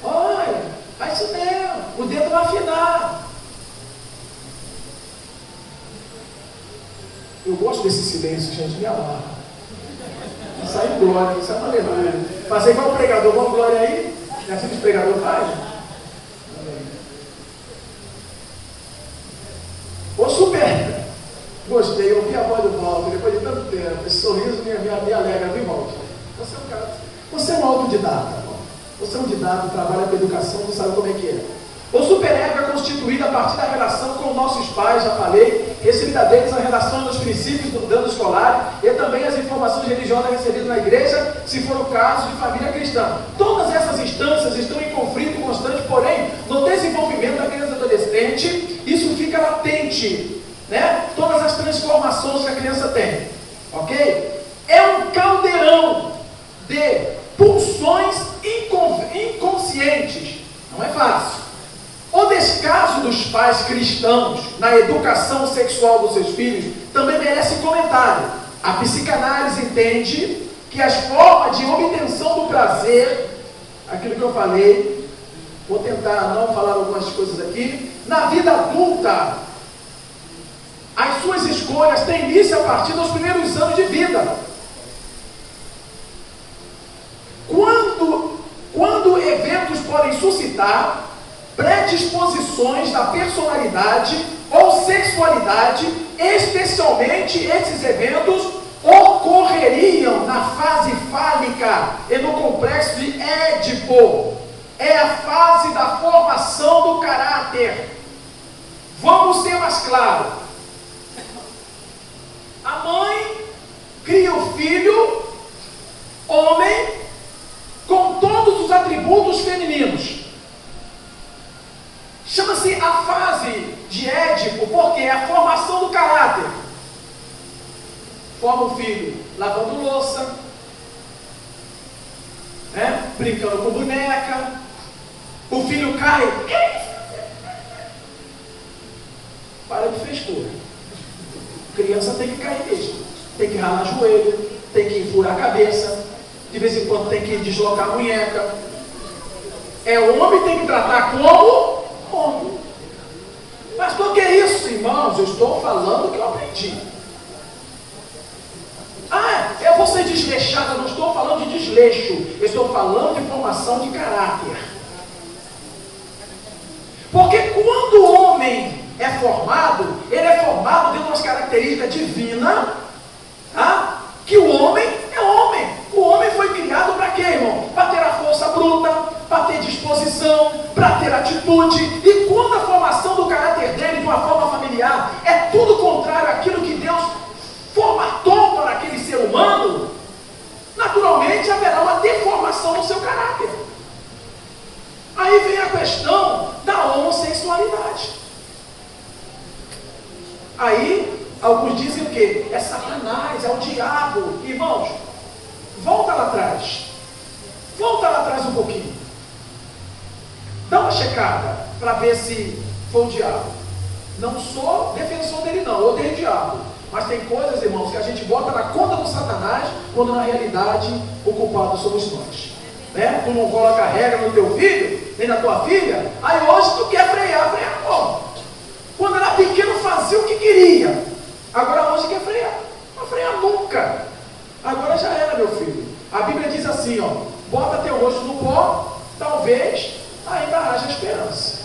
Olha, faz isso mesmo, o dedo vai afinar. Eu gosto desse silêncio, gente, me amarra. Isso aí glória, isso é uma aleluia. Fazer igual o pregador, vamos glória aí? É assim que o pregador faz? Ô super, gostei, ouvi a voz do Walter, depois de tanto tempo, esse sorriso me alegra, viu, Walter? Você é um autodidata, você é um didata, trabalha com educação, não sabe como é que é. O superego é constituído a partir da relação com nossos pais, já falei, recebida deles a relação dos princípios do ano escolar e também as informações religiosas recebidas na igreja, se for o caso de família cristã. Todas essas instâncias estão em conflito constante, porém, no desenvolvimento da criança e do adolescente, isso fica latente, Todas as transformações que a criança tem, ok? É um caldeirão de pulsões inconscientes, não é fácil. O descaso dos pais cristãos na educação sexual dos seus filhos também merece comentário. A psicanálise entende que as formas de obtenção do prazer, aquilo que eu falei, vou tentar não falar algumas coisas aqui, na vida adulta, as suas escolhas têm início a partir dos primeiros anos de vida. Quando eventos podem suscitar predisposições da personalidade ou sexualidade, especialmente esses eventos ocorreriam na fase fálica e no complexo de Édipo. É a fase da formação do caráter. Vamos ser mais claros. A mãe cria o filho, homem, com todos os atributos femininos. Chama-se a fase de Édipo, porque é a formação do caráter. Forma o filho lavando louça, brincando com boneca. O filho cai. Para de frescura. Criança tem que cair mesmo. Tem que ralar joelho, tem que furar a cabeça, de vez em quando tem que deslocar a munheca. O homem tem que tratar como homem. Mas por que isso, irmãos? Eu estou falando o que eu aprendi. Eu vou ser desleixada, não estou falando de desleixo, eu estou falando de formação de caráter. Porque quando o homem é formado, ele é formado dentro de umas características divinas, que o homem é homem. O homem foi criado para quê, irmão? Para ter a força bruta, para ter disposição, para ter atitude. E quando a formação do caráter dele de uma forma familiar é tudo contrário àquilo que Deus formatou para aquele ser humano, naturalmente haverá uma deformação no seu caráter. Aí vem a questão da homossexualidade. Aí, alguns dizem o quê? É Satanás, é o diabo. Irmãos, volta lá atrás. Volta lá atrás um pouquinho. Dá uma checada para ver se foi o diabo. Não sou defensor dele não, odeio o diabo. Mas tem coisas, irmãos, que a gente bota na conta do Satanás, quando na realidade o culpado somos nós. Tu não coloca regra no teu filho, nem na tua filha, aí hoje tu quer frear como? Quando era pequeno fazia o que queria, agora hoje quer frear. Não freia nunca. Agora já era, meu filho. A Bíblia diz assim, bota teu rosto no pó, talvez ainda haja esperança.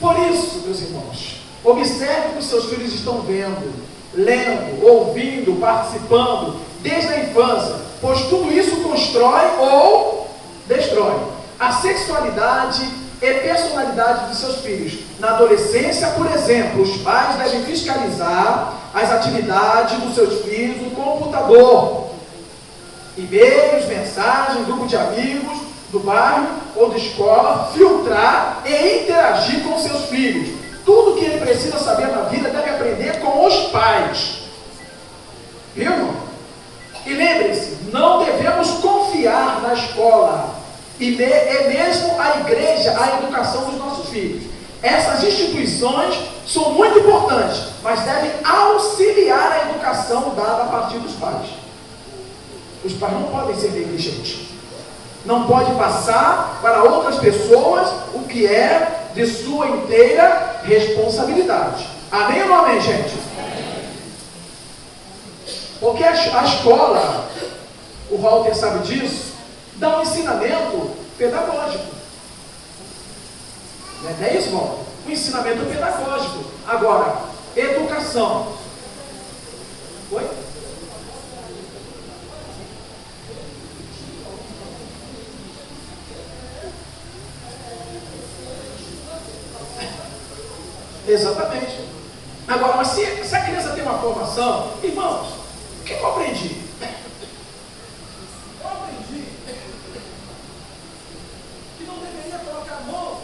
Por isso, meus irmãos, observe o que os seus filhos estão vendo, lendo, ouvindo, participando, desde a infância, pois tudo isso constrói ou destrói a sexualidade e personalidade dos seus filhos. Na adolescência, por exemplo, os pais devem fiscalizar as atividades dos seus filhos no computador, e-mails, mensagens, grupo de amigos, do bairro ou da escola, filtrar e interagir com seus filhos. Tudo que ele precisa saber na vida deve aprender com os pais. Viu, irmão? E lembre-se, não devemos confiar na escola e mesmo a igreja, a educação dos nossos filhos. Essas instituições são muito importantes, mas devem auxiliar a educação dada a partir dos pais. Os pais não podem ser negligentes. Não pode passar para outras pessoas o que é de sua inteira responsabilidade. Amém ou não amém, gente? Porque a escola, o Walter sabe disso, dá um ensinamento pedagógico. Não é isso, Walter? Um ensinamento pedagógico. Agora, educação. Oi? Exatamente. Agora, mas se a criança tem uma formação, irmãos, o que eu aprendi? Eu aprendi que não deveria colocar a mão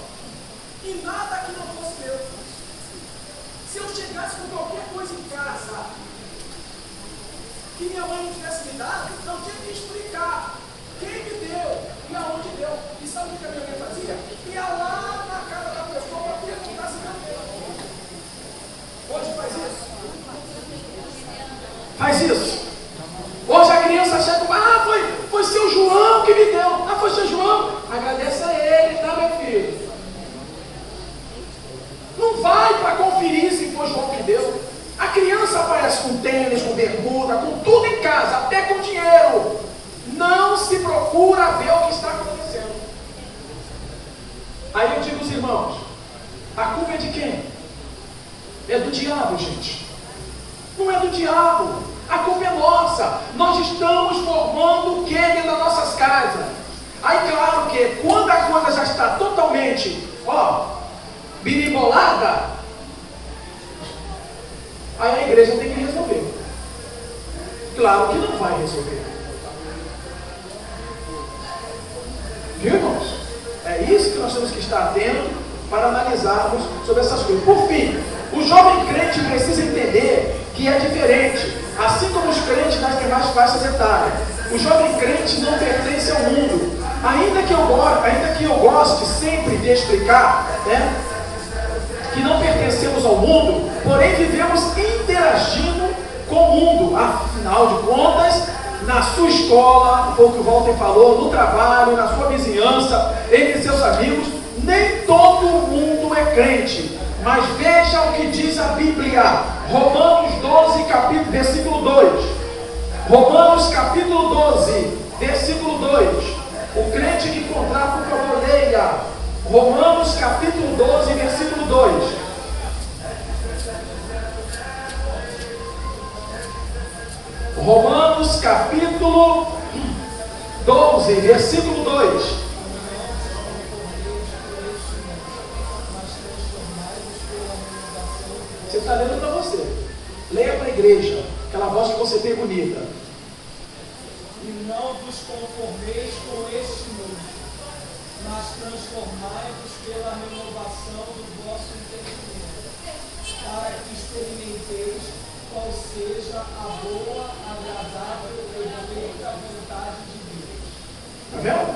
em nada que não fosse meu. Se eu chegasse com qualquer coisa em casa que minha mãe não tivesse me dado, não tinha que explicar quem me deu e aonde deu. E sabe o que a minha mãe fazia? Ia lá na casa da pessoa para perguntar se não deu. Hoje faz isso? Faz isso. Hoje a criança chega, foi seu João que me deu. Foi seu João. Agradece a ele, tá, meu filho? Não vai para conferir se foi João que deu. A criança aparece com tênis, com bermuda, com tudo em casa, até com dinheiro. Não se procura ver o que está acontecendo. Aí eu digo aos irmãos, a culpa é de quem? É do diabo, gente. Não é do diabo. A culpa é nossa. Nós estamos formando o que dentro das nossas casas. Aí claro que quando a coisa já está totalmente, biribolada, aí a igreja tem que resolver. Claro que não vai resolver. isso que nós temos que estar atentos para analisarmos sobre essas coisas. Por fim, o jovem crente precisa entender que é diferente, assim como os crentes das demais faixas etárias. O jovem crente não pertence ao mundo. Ainda que eu goste sempre de explicar, né, que não pertencemos ao mundo, porém vivemos interagindo com o mundo. Afinal de contas, na sua escola, foi o que o Walter falou, no trabalho, na sua vizinhança, entre seus amigos, nem todo mundo é crente. Mas veja o que diz a Bíblia, Romanos 12, versículo 2. Romanos capítulo 12, versículo 2. O crente que encontrar, por favor, leia. Romanos capítulo 12, versículo 2. Romanos capítulo 12, versículo 2. Você está lendo para você. Leia para a igreja. Aquela voz que você tem bonita. E não vos conformeis com este mundo, mas transformai-vos pela renovação do vosso entendimento, para que experimenteis qual seja a boa, agradável e perfeita vontade de Deus. Está vendo?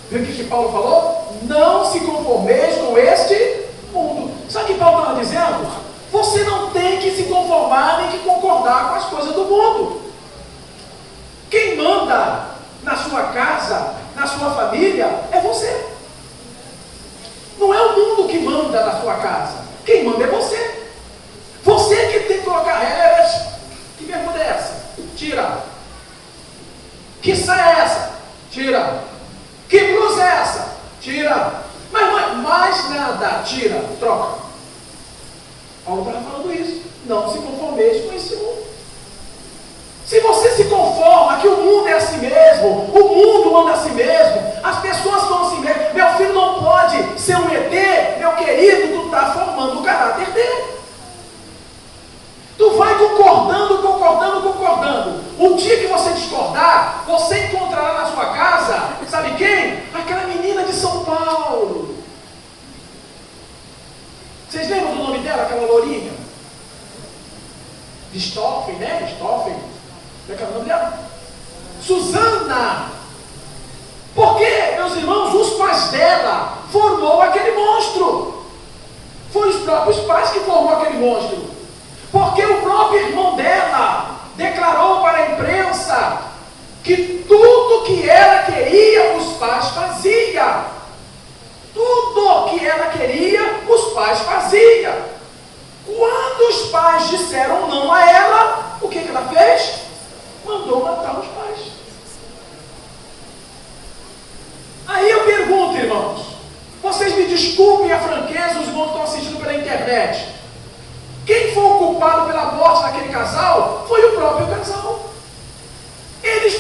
Viu o que Paulo falou? Não se conformeis com este mundo. Sabe o que Paulo estava dizendo? Você não tem que se conformar nem que concordar com as coisas do mundo. Quem manda na sua casa, na sua família, é você. Não é o mundo que manda na sua casa. Quem manda é você. Você que tem que colocar regras. Que bermuda é essa? Tira. Que saia é essa? Tira. Que blusa é essa? Tira. Mas não é mais nada. Tira. Troca. Paulo estava falando isso. Não se conformeis com esse mundo. Se você se conforma que o mundo é assim mesmo, o mundo anda assim mesmo, as pessoas estão assim mesmo, meu filho não pode ser um ET, meu querido, tu está formando o caráter dele. Tu vai concordando. O dia que você discordar, você encontrará na sua casa, sabe quem? Aquela menina de São Paulo. Vocês lembram do nome dela, aquela lourinha? Stoffen, né? Stoffen. Como é que é o nome dela? Suzana. Porque, meus irmãos, os pais dela formou aquele monstro. Foram os próprios pais que formou aquele monstro. Porque o próprio irmão dela declarou para a imprensa que tudo que ela queria, os pais faziam. Tudo que ela queria, os pais faziam. Quando os pais disseram não a ela, o que ela fez? Mandou matar os pais. Aí eu pergunto, irmãos, vocês me desculpem a franqueza, os irmãos que estão assistindo pela internet. Quem foi o culpado pela morte daquele casal foi o próprio casal. Eles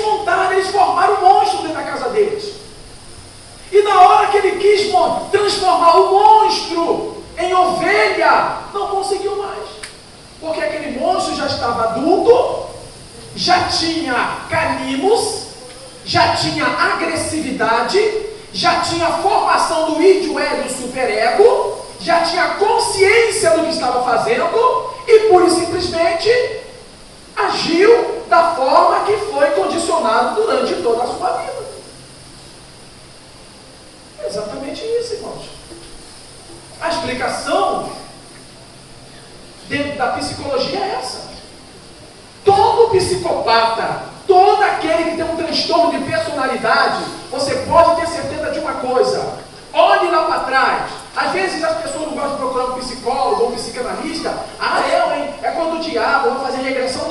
formaram um monstro dentro da casa deles. E na hora que ele quis transformar o monstro em ovelha, não conseguiu mais. Porque aquele monstro já estava adulto, já tinha canimos, já tinha agressividade, já tinha formação do id-ego, superego, já tinha consciência do que estava fazendo e pura e simplesmente agiu da forma que foi condicionado durante toda a sua vida. É exatamente isso, irmãos. A explicação dentro da psicologia é essa. Todo psicopata, todo aquele que tem um transtorno de personalidade, você pode ter certeza de uma coisa. Olhe lá para trás. Às vezes as pessoas não gostam de procurar um psicólogo ou um psicanalista. É quando o diabo vai fazer regressão.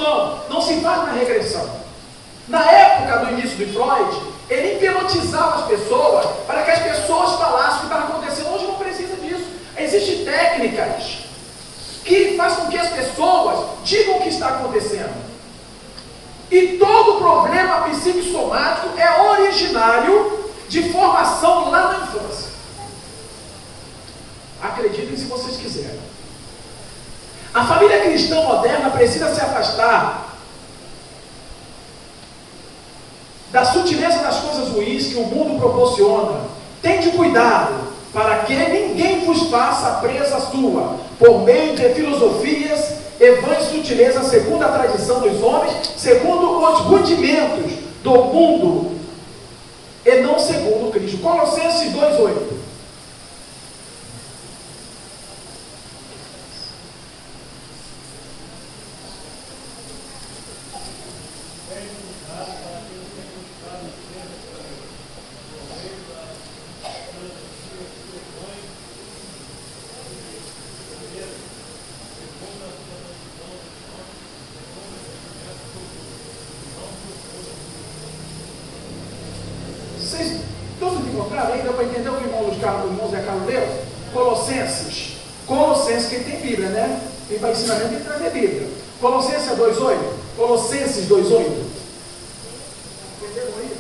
Não se faz na regressão. Na época do início de Freud, ele hipnotizava as pessoas para que as pessoas falassem o que estava acontecendo. Hoje não precisa disso. Existem técnicas que fazem com que as pessoas digam o que está acontecendo. E todo problema psicossomático é originário de formação lá na infância. Acreditem se vocês quiserem. A família cristã moderna precisa se afastar da sutileza das coisas ruins que o mundo proporciona Tende cuidado, para que ninguém vos faça presa sua, por meio de filosofias e vãs sutilezas, segundo a tradição dos homens, segundo os rudimentos do mundo, e não segundo Cristo. Colossenses 2:8. Vocês todos encontraram aí? Dá para entender o que o irmão Zé Carlos leu? Colossenses. Colossenses, quem tem Bíblia, né? Quem vai ensinamento tem que trazer Bíblia. Colossenses 2:8. Colossenses 2:8. Entenderam aí?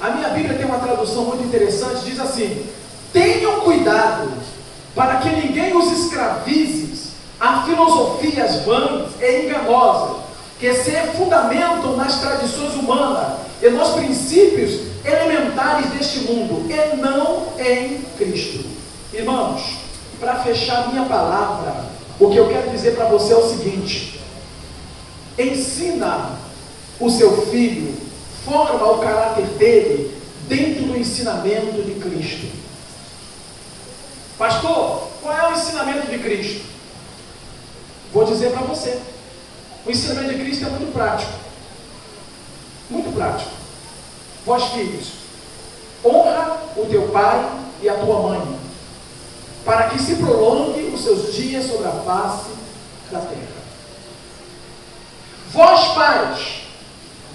A minha Bíblia tem uma tradução muito interessante, diz assim: tenham cuidado para que ninguém os escravize a filosofias vãs e enganosas, que se fundamentam nas tradições humanas e nos princípios elementares deste mundo, e não em Cristo. Irmãos, para fechar minha palavra, o que eu quero dizer para você é o seguinte: ensina o seu filho, forma o caráter dele dentro do ensinamento de Cristo. Pastor, qual é o ensinamento de Cristo? Vou dizer para você. O ensinamento de Cristo é muito prático. Muito prático. Vós, filhos, honra o teu pai e a tua mãe, para que se prolongue os seus dias sobre a face da terra. Vós, pais,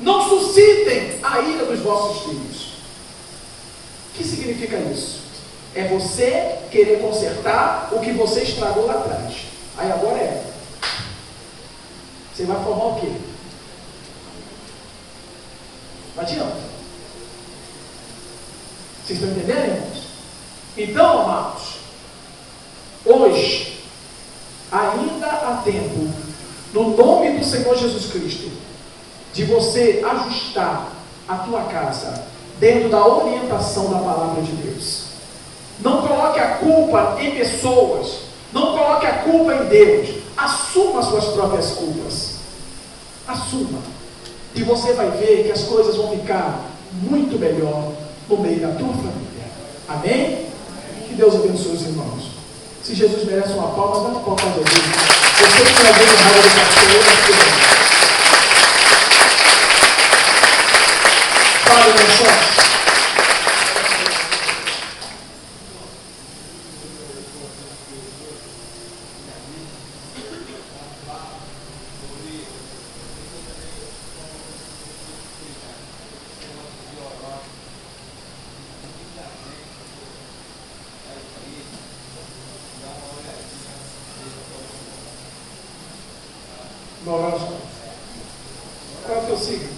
não suscitem a ira dos vossos filhos. O que significa isso? É você querer consertar o que você estragou lá atrás. Aí agora você vai formar o quê? Não adianta. Vocês estão entendendo, irmãos? Então, amados, hoje ainda há tempo, no nome do Senhor Jesus Cristo, de você ajustar a tua casa dentro da orientação da palavra de Deus. Não coloque a culpa em pessoas, não coloque a culpa em Deus. Assuma as suas próprias culpas. Assuma. E você vai ver que as coisas vão ficar muito melhor no meio da tua família. Amém? Que Deus abençoe os irmãos. Se Jesus merece uma palma, dá uma palma para Jesus. Você que está vendo raiva do pastor, Padre, meu só. Qual é o teu signo?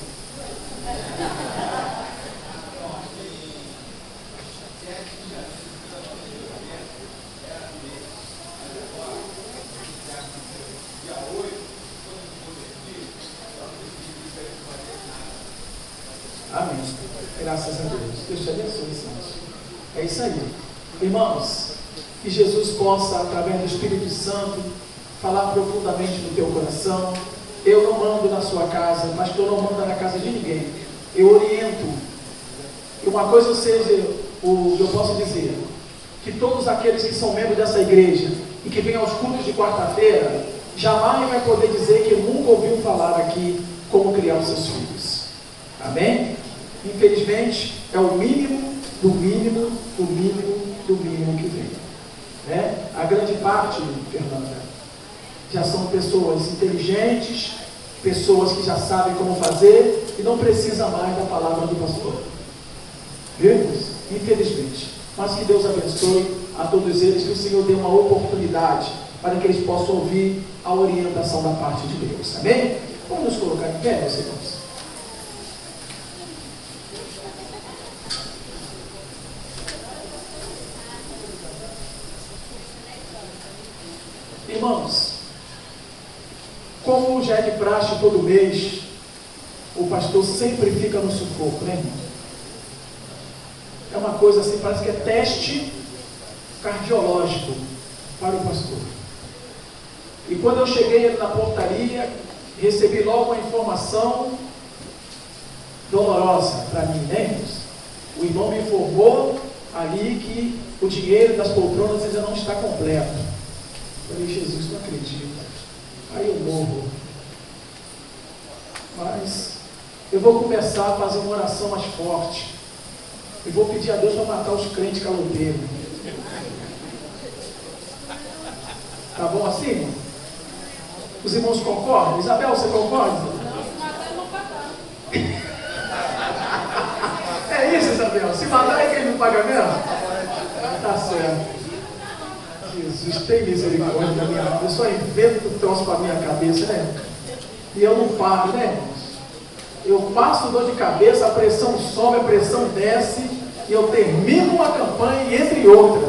Amém. Graças a Deus. Deus te abençoe, irmãos. É isso aí. Irmãos, que Jesus possa, através do Espírito Santo, falar profundamente no teu coração. Eu não mando na sua casa, o pastor não manda na casa de ninguém. Eu oriento. E uma coisa eu posso dizer, que todos aqueles que são membros dessa igreja e que vêm aos cultos de quarta-feira, jamais vai poder dizer que nunca ouviu falar aqui como criar os seus filhos. Amém? Infelizmente, é o mínimo, do mínimo, do mínimo, do mínimo que vem. Né? A grande parte, Fernanda, já são pessoas inteligentes, pessoas que já sabem como fazer e não precisa mais da palavra do pastor. Vemos? Infelizmente. Mas que Deus abençoe a todos eles, que o Senhor dê uma oportunidade para que eles possam ouvir a orientação da parte de Deus. Amém? Vamos nos colocar em pé, meus irmãos. Irmãos, como já é de praxe todo mês, o pastor sempre fica no sufoco, né, irmão? É uma coisa assim, parece que é teste cardiológico para o pastor. E quando eu cheguei na portaria, recebi logo uma informação dolorosa para mim, né, irmãos? O irmão me informou ali que o dinheiro das poltronas ainda não está completo. Eu falei, Jesus, não acredito. Aí eu morro. Mas eu vou começar a fazer uma oração mais forte. Eu vou pedir a Deus para matar os crentes caloteiros. Tá bom assim, irmão? Os irmãos concordam? Isabel, você concorda? É isso, Isabel. Se matar é quem não paga mesmo? Tá certo. Jesus, tem misericórdia da minha vida. Eu só invento o troço para a minha cabeça, né? E eu não paro, né, irmãos? Eu passo dor de cabeça, a pressão sobe, a pressão desce, e eu termino uma campanha e entre outra.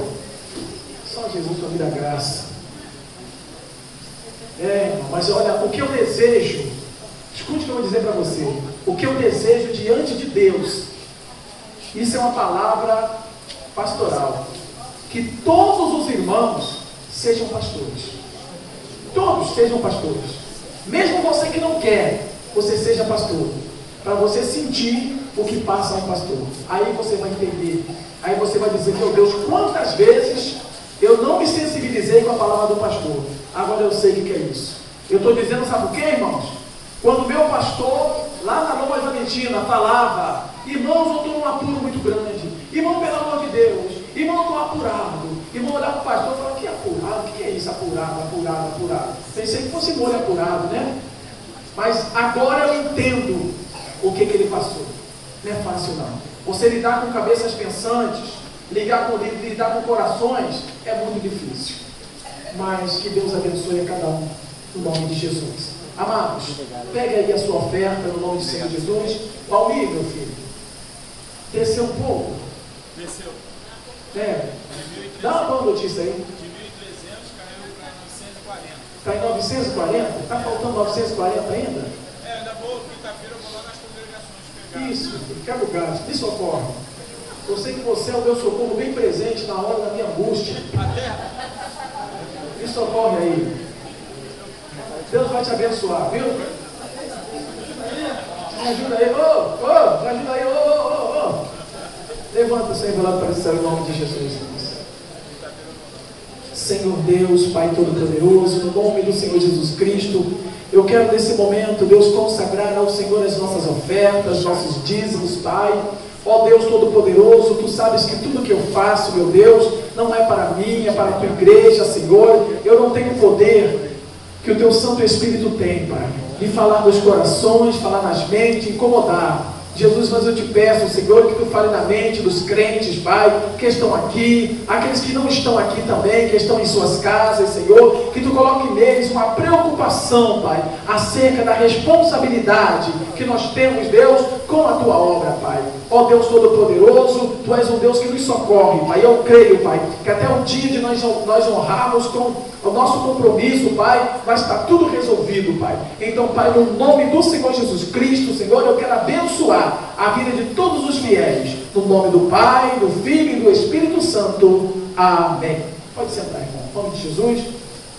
Só Jesus para me dar graça. Irmão, mas olha, o que eu desejo, escute o que eu vou dizer para você. O que eu desejo diante de Deus, isso é uma palavra pastoral. Que todos os irmãos sejam pastores. Todos sejam pastores. Mesmo você que não quer, você seja pastor. Para você sentir o que passa um pastor. Aí você vai entender. Aí você vai dizer, meu Deus, quantas vezes eu não me sensibilizei com a palavra do pastor. Agora eu sei o que é isso. Eu estou dizendo, sabe por quê, irmãos? Quando meu pastor, lá na Nova Argentina, falava, irmãos, eu estou num apuro muito grande. Irmão, pelo amor de Deus. Irmão, eu estou apurado. Irmão, olhar para o pastor e falar, que apurado? O que é isso, apurado? Pensei que fosse molho apurado, né? Mas agora eu entendo o que ele passou. Não é fácil, não. Você lidar com cabeças pensantes, lidar com corações, é muito difícil. Mas que Deus abençoe a cada um, no nome de Jesus. Amados, pegue aí a sua oferta, no nome de Senhor Jesus. Paulinho, meu filho, desceu um pouco? Desceu. Dá uma boa notícia aí. De 1.300 caiu para 940. Está em 940? Está faltando 940 ainda? Ainda vou, quinta-feira eu vou lá nas congregações pegar. Isso, quer lugar, me socorre. Eu sei que você é o meu socorro bem presente na hora da minha angústia. Me socorre aí. Deus vai te abençoar, viu? Me ajuda aí, me ajuda aí, Levanta o seu envelope para o céu em nome de Jesus. Senhor Deus, Pai Todo-Poderoso, no nome do Senhor Jesus Cristo, eu quero nesse momento, Deus, consagrar ao Senhor as nossas ofertas, nossos dízimos, Pai. Ó Deus Todo-Poderoso, Tu sabes que tudo que eu faço, meu Deus, não é para mim, é para a Tua igreja, Senhor. Eu não tenho poder que o Teu Santo Espírito tem, Pai, de falar nos corações, falar nas mentes, incomodar. Jesus, mas eu te peço, Senhor, que Tu fale na mente dos crentes, Pai, que estão aqui, aqueles que não estão aqui também, que estão em suas casas, Senhor, que Tu coloque neles uma preocupação, Pai, acerca da responsabilidade que nós temos, Deus, com a Tua obra, Pai. Ó Deus Todo-Poderoso, Tu és um Deus que nos socorre, Pai. Eu creio, Pai, que até o dia de nós honrarmos com o nosso compromisso, Pai, vai estar tudo resolvido, Pai. Então, Pai, no nome do Senhor Jesus Cristo, Senhor, eu quero abençoar a vida de todos os fiéis, no nome do Pai, do Filho e do Espírito Santo. Amém. Pode sentar, irmão. Em nome de Jesus.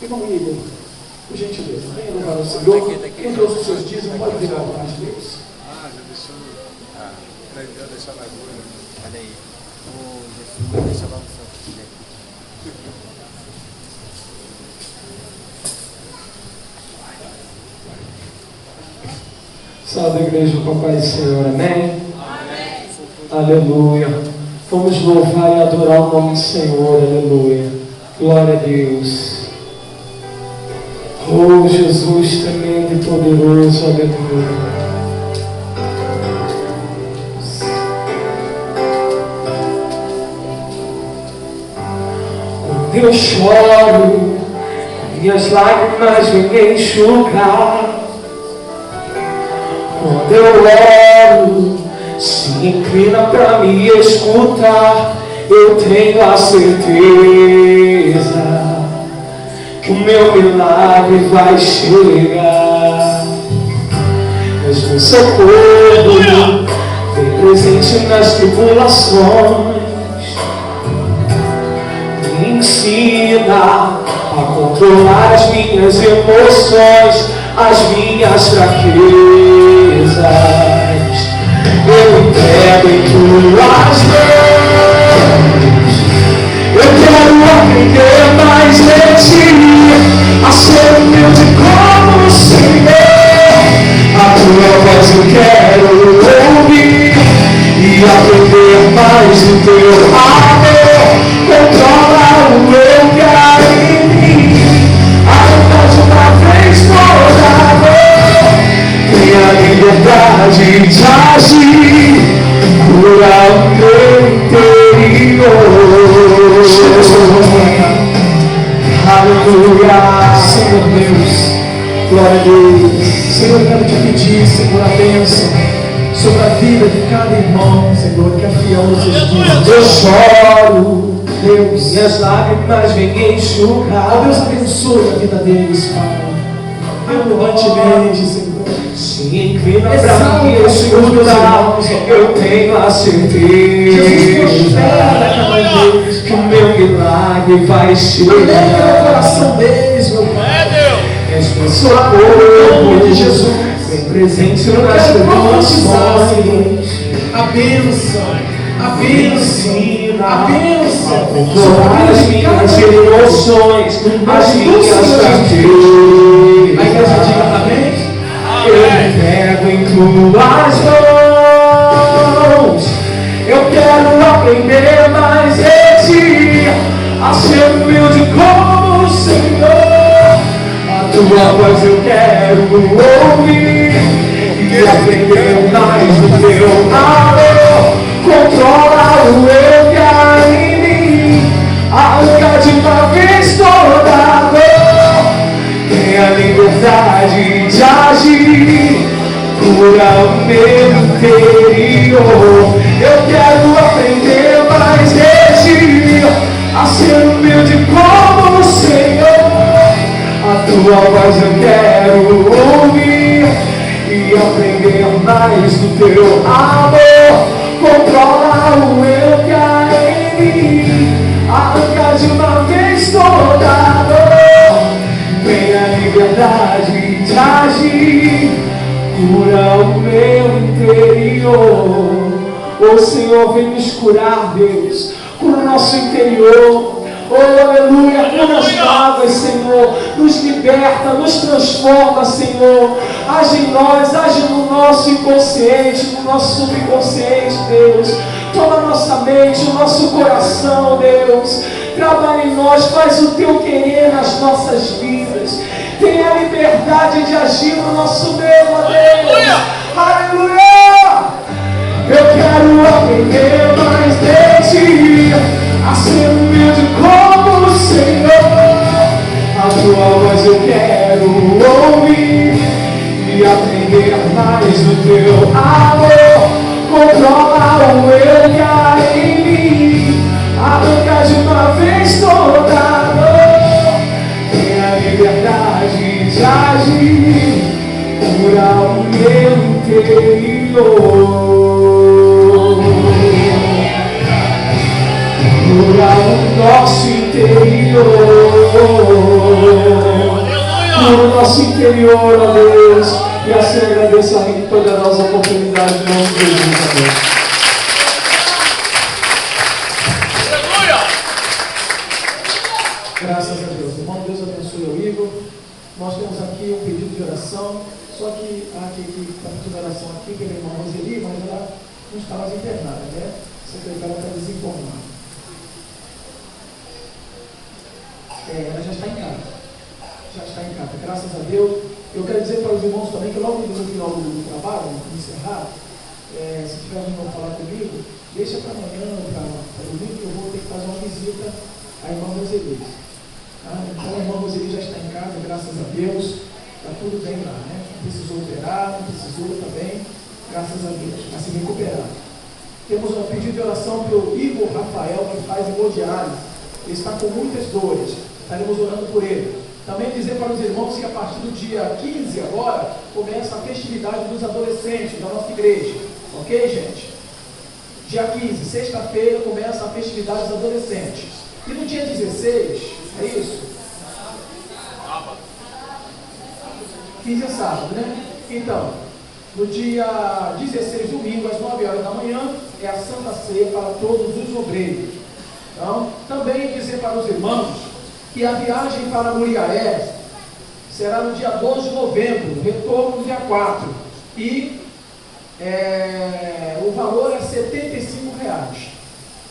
E vamos ir, por gentileza. Venha louvar o Senhor. Quem trouxe os seus dízimos, pode vir ao altar de Deus. Já deixou. Aprendeu a deixar na agulha. Olha aí. O Jesus deixa lá no céu. Salve a igreja com a paz do Senhor, amém? Amém. Aleluia. Vamos louvar e adorar o nome do Senhor, aleluia. Glória a Deus. Oh Jesus, tremendo e poderoso, aleluia. Quando eu choro, minhas lágrimas vêm enxugar. Quando eu oro, se inclina para me escutar. Eu tenho a certeza que o meu milagre vai chegar. És meu socorro, vem presente nas tribulações. Me ensina a controlar as minhas emoções, as minhas fraquezas. Eu entrego em tuas mãos. Eu quero aprender mais de ti, a ser humilde como o Senhor. A tua voz eu quero ouvir e aprender mais do teu amor. Controla o eu que há em mim, a vontade uma vez toda. Tenha a liberdade de agir, cura o meu interior. Aleluia, Senhor Deus, glória a Deus. Senhor, eu quero te pedir, Senhor, a bênção sobre a vida de cada irmão, Senhor, que é fiel nos seus dias. Eu choro, Deus, minhas lágrimas vêm enxugar. Deus abençoe a vida deles, Pai. Abundantemente, Senhor. Se inclina para mim escutar, eu tenho a certeza que o meu milagre vai chegar. Alegra o coração deles, meu Pai. És meu socorro de Jesus, vem presente nas tribulações. A bênção, a bênção, a bênção. Controlar as minhas emoções, as minhas fraquezas. A igreja diga amém. Eu entrego em tuas mãos. Eu quero aprender mais de ti, a ser humilde como o Senhor. A tua voz eu quero ouvir e aprender mais do teu amor. Controla o eu que há em mim, arranca de uma vez toda a dor. Tenha a liberdade de agir, cura o meu interior. Eu quero aprender mais de ti, a ser humilde como o Senhor. A tua voz eu quero ouvir e aprender mais do teu amor. Controla o eu que há em mim, arranca de uma vez toda a dor. Tenha a liberdade de agir, cura o meu interior. Oh Senhor, vem nos curar, Deus, cura o nosso interior. Oh, aleluia, cura as mágoas, Senhor, nos liberta, nos transforma, Senhor. Age em nós, age no nosso inconsciente, no nosso subconsciente, Deus. Toma a nossa mente, o nosso coração, Deus. Trabalha em nós, faz o teu querer nas nossas vidas. Tenha a liberdade de agir no nosso meio, ó Deus. Aleluia! Eu quero aprender mais de ti, a ser humilde como o Senhor. A tua voz eu quero ouvir e aprender mais do teu amor. Controla o eu que há em mim, arranca de uma vez toda a dor. Tenha a liberdade de agir, cura o meu interior. Cura o nosso interior. Cura o nosso interior, ó Deus. E assim agradeço a mim poderosa oportunidade de nome de Jesus, ó Deus. Graças a Deus. Irmão, Deus abençoe o Igor. Nós temos aqui um pedido de oração. Só que a que está pedindo oração aqui, que é a irmã Roseli, mas ela não está mais internada, né? A secretária está desinformada. Ela já está em casa. Já está em casa. Graças a Deus. Eu quero dizer para os irmãos também que logo no final do trabalho, encerrar, se tiver alguém para falar comigo, deixa para amanhã, para domingo, que eu vou ter que fazer uma visita à irmã Roseli. Então a irmã Roseli já está em casa, graças a Deus. Está tudo bem lá, né? Não precisou operar, não precisou também, graças a Deus, está se recuperando. Temos um pedido de oração para o Igor Rafael, que faz hemodiálise. Ele está com muitas dores. Estaremos orando por ele. Também dizer para os irmãos que a partir do dia 15 agora, começa a festividade dos adolescentes da nossa igreja. Ok, gente? Dia 15, sexta-feira, começa a festividade dos adolescentes. E no dia 16, é isso? 15 é sábado, né? Então, no dia 16, domingo, às 9 horas da manhã, é a Santa Ceia para todos os obreiros. Então, também dizer para os irmãos que a viagem para Muriaé será no dia 12 de novembro, retorno no dia 4. E o valor é R$75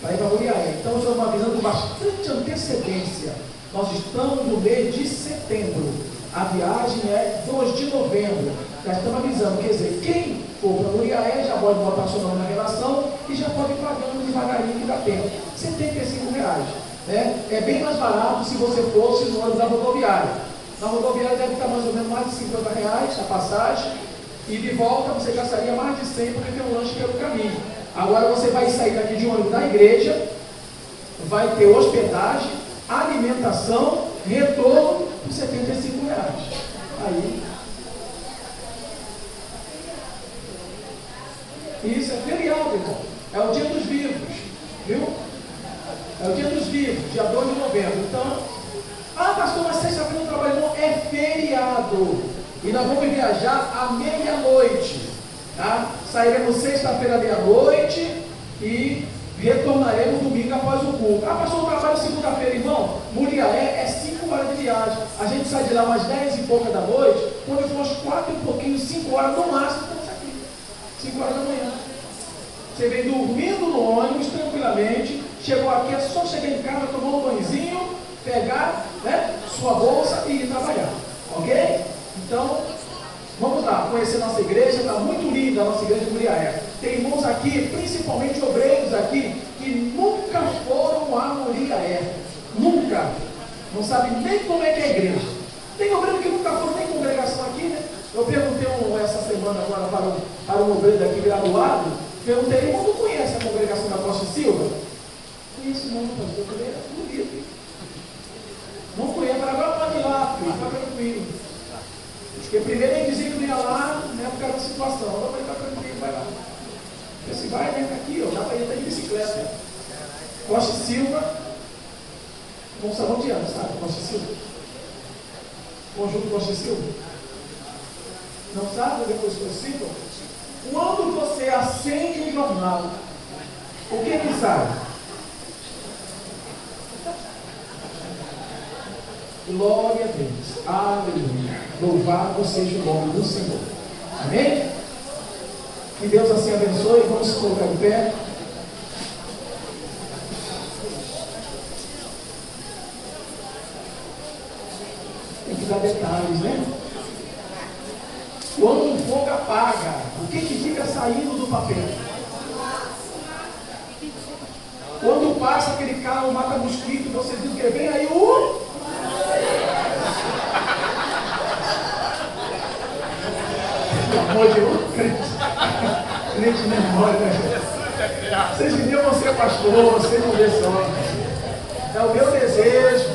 para ir para Muriaé. Então, estamos avisando com bastante antecedência. Nós estamos no mês de setembro. A viagem é 2 de novembro. Já estamos avisando, quer dizer, quem for para Muriaé já pode botar seu nome na relação e já pode ir pagando devagarinho que dá tempo. R$75. Né? É bem mais barato se você fosse no ônibus da rodoviária. Na rodoviária deve estar mais ou menos mais de R$50 a passagem. E de volta você gastaria mais de 100 porque tem um lanche pelo caminho. Agora você vai sair daqui de ônibus da igreja, vai ter hospedagem, alimentação, retorno por R$75. Aí. Isso é feriado, irmão. É o dia dos vivos. Viu? É o dia dos vivos, dia 2 de novembro. Então, pastor, mas sexta-feira não trabalho, não. É feriado. E nós vamos viajar à meia-noite. Tá? Sairemos sexta-feira à meia-noite e retornaremos domingo após o culto. Pastor, eu trabalho segunda-feira, irmão. Muriaé é 5 horas de viagem. A gente sai de lá umas 10 e pouca da noite. Quando for umas 4 e pouquinho, 5 horas no máximo, estamos aqui. 5 horas da manhã. Você vem dormindo no ônibus tranquilamente. Chegou aqui, é só chegar em casa, tomar um banhozinho, pegar, né, sua bolsa e ir trabalhar. Ok? Então, vamos lá, conhecer nossa igreja. Está muito linda a nossa igreja de Muriaé. Tem irmãos aqui, principalmente obreiros aqui, que nunca foram a Muriaé. Nunca. Não sabem nem como é que é a igreja. Tem obreiro que nunca foram nem congregação aqui, né? Eu perguntei essa semana agora para um obreiro aqui graduado, perguntei, irmão, não conhece a congregação da Costa Silva? Isso não, pastor, eu é bonito. Não conhece, agora pode ir lá, filho, está tranquilo. Porque primeiro ele dizia que não ia lá, né, por causa da situação. Agora vai estar tranquilo, vai lá. Esse vai, né, tá aqui, ó, dá para ir até de bicicleta. Costa Silva, com salão de anos, sabe? Costa Silva. Conjunto Costa Silva. Não sabe depois que eu cito? Quando você acende um jornal, o que que sai? Glória a Deus. Aleluia. Louvado seja o nome do Senhor. Amém? Que Deus assim abençoe. Vamos se colocar em pé. Tem que dar detalhes, né? Quando o fogo apaga, o que fica saindo do papel? Quando passa aquele carro mata-mosquito, você diz que vem aí o... Amor de um crente memória, né? Vocês deviam ser pastor, vocês não vê só. É o meu desejo,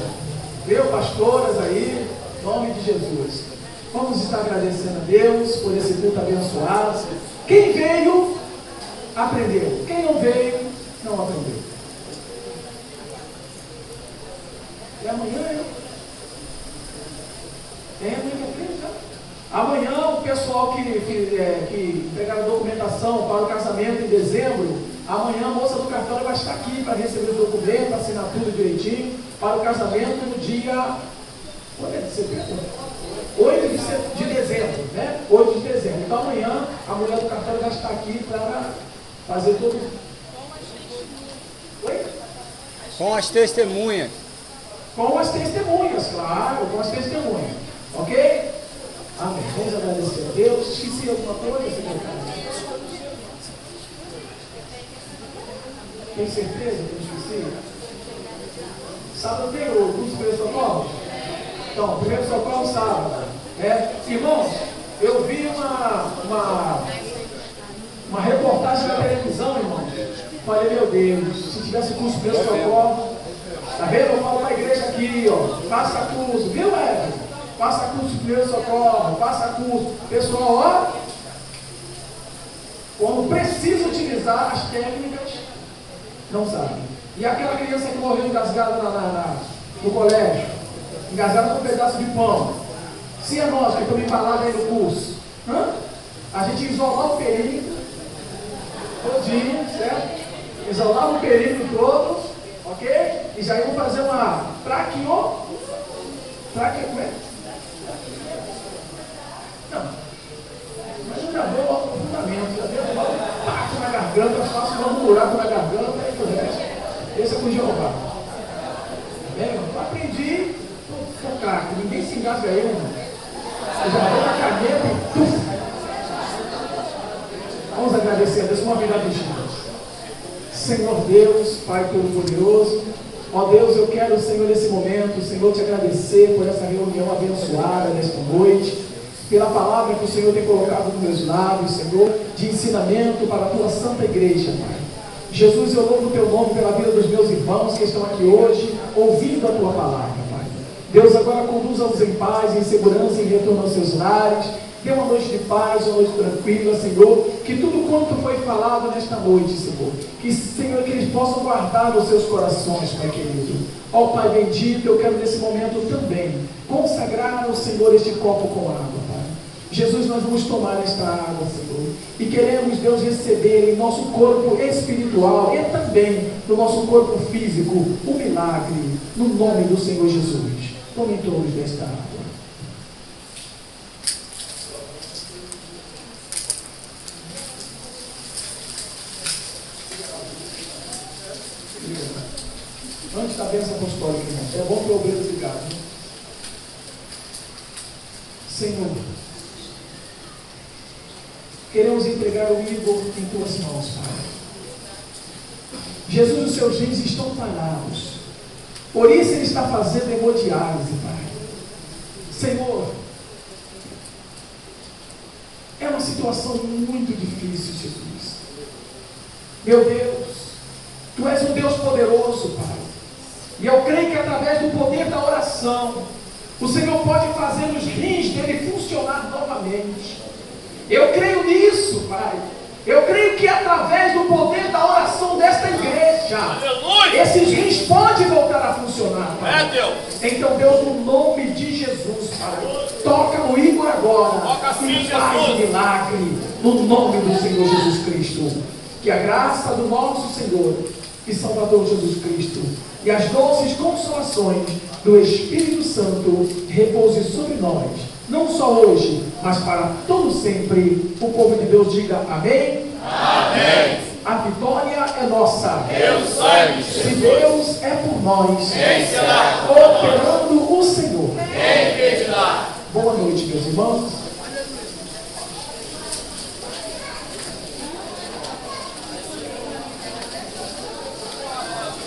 ver pastoras aí, em nome de Jesus. Vamos estar agradecendo a Deus por esse culto abençoado. Quem veio, aprendeu. Quem não veio, não aprendeu. E amanhã amanhã o pessoal que pegaram documentação para o casamento em dezembro, amanhã a moça do cartório vai estar aqui para receber o documento, assinar tudo direitinho, para o casamento no dia 8 de dezembro, né? 8 de dezembro. Então amanhã a mulher do cartório vai estar aqui para fazer tudo. Oi? Com as testemunhas. Com as testemunhas, claro, com as testemunhas. Ok? Amém. Vamos agradecer a Deus. Esqueci alguma coisa, secretário? Tem certeza que eu esqueci? Sábado tem o curso de primeiro socorro? Então, primeiro socorro sábado. Irmãos, eu vi uma reportagem na televisão, irmão. Falei, meu Deus, se tivesse curso de primeiro socorro, Tá vendo? Eu falo para a igreja aqui, ó, faça curso, viu, Ed? Faça curso de primeiro socorro, faça curso. Pessoal, ó, quando precisa utilizar as técnicas, não sabe. E aquela criança que morreu engasgada no colégio, engasgada com um pedaço de pão. Se é nós que estamos embalados aí no curso, a gente isolar o perímetro todinho, certo? Isolar o perímetro todo, ok? E já vamos fazer uma como é? Não. Mas eu já vou ao aprofundamento, já deu um pacto na garganta, faço um buraco na garganta e tudo resto. Esse é com Jeová. Tá vendo? Eu aprendi a focar, que ninguém se engasga aí, mano. Eu já vou na caneta e tuf. Vamos agradecer a Deus uma vida bendita. Senhor Deus, Pai Todo-Poderoso, ó Deus, eu quero, Senhor, nesse momento, Senhor, te agradecer por essa reunião abençoada nesta noite, pela palavra que o Senhor tem colocado nos meus lábios, Senhor, de ensinamento para a tua santa igreja, Pai. Jesus, eu louvo o teu nome pela vida dos meus irmãos que estão aqui hoje, ouvindo a tua palavra, Pai. Deus, agora conduza-os em paz, em segurança, em retorno aos seus lares. Dê uma noite de paz, uma noite tranquila, Senhor. Que tudo quanto foi falado nesta noite, Senhor, que, Senhor, que eles possam guardar nos seus corações, Pai querido. Ó Pai bendito, eu quero nesse momento também consagrar ao Senhor este copo com água, Pai. Jesus, nós vamos tomar esta água, Senhor, e queremos, Deus, receber em nosso corpo espiritual e também no nosso corpo físico o milagre, no nome do Senhor Jesus. Tomem todos desta água. Antes da bênção apostólica, irmãos, é bom que eu obedeça ligado. Senhor, queremos entregar o Igor em tuas mãos, Pai. Jesus, os seus rins estão parados. Por isso ele está fazendo hemodiálise, Pai. Senhor, é uma situação muito difícil, Jesus. Meu Deus, Tu és um Deus poderoso, Pai. E eu creio que através do poder da oração, o Senhor pode fazer os rins dele funcionar novamente. Eu creio nisso, Pai. Eu creio que através do poder da oração desta igreja, aleluia, esses rins podem voltar a funcionar, Pai. É, Deus. Então, Deus, no nome de Jesus, Pai, toca no Igor agora e faz o milagre no nome do Senhor Jesus Cristo. Que a graça do nosso Senhor e Salvador Jesus Cristo e as doces consolações do Espírito Santo repouse sobre nós, não só hoje, mas para todo sempre. O povo de Deus diga amém. Amém. A vitória é nossa. Deus sabe. Se Deus é por nós, quem será? Operando o Senhor. Quem impedirá? Boa noite, meus irmãos.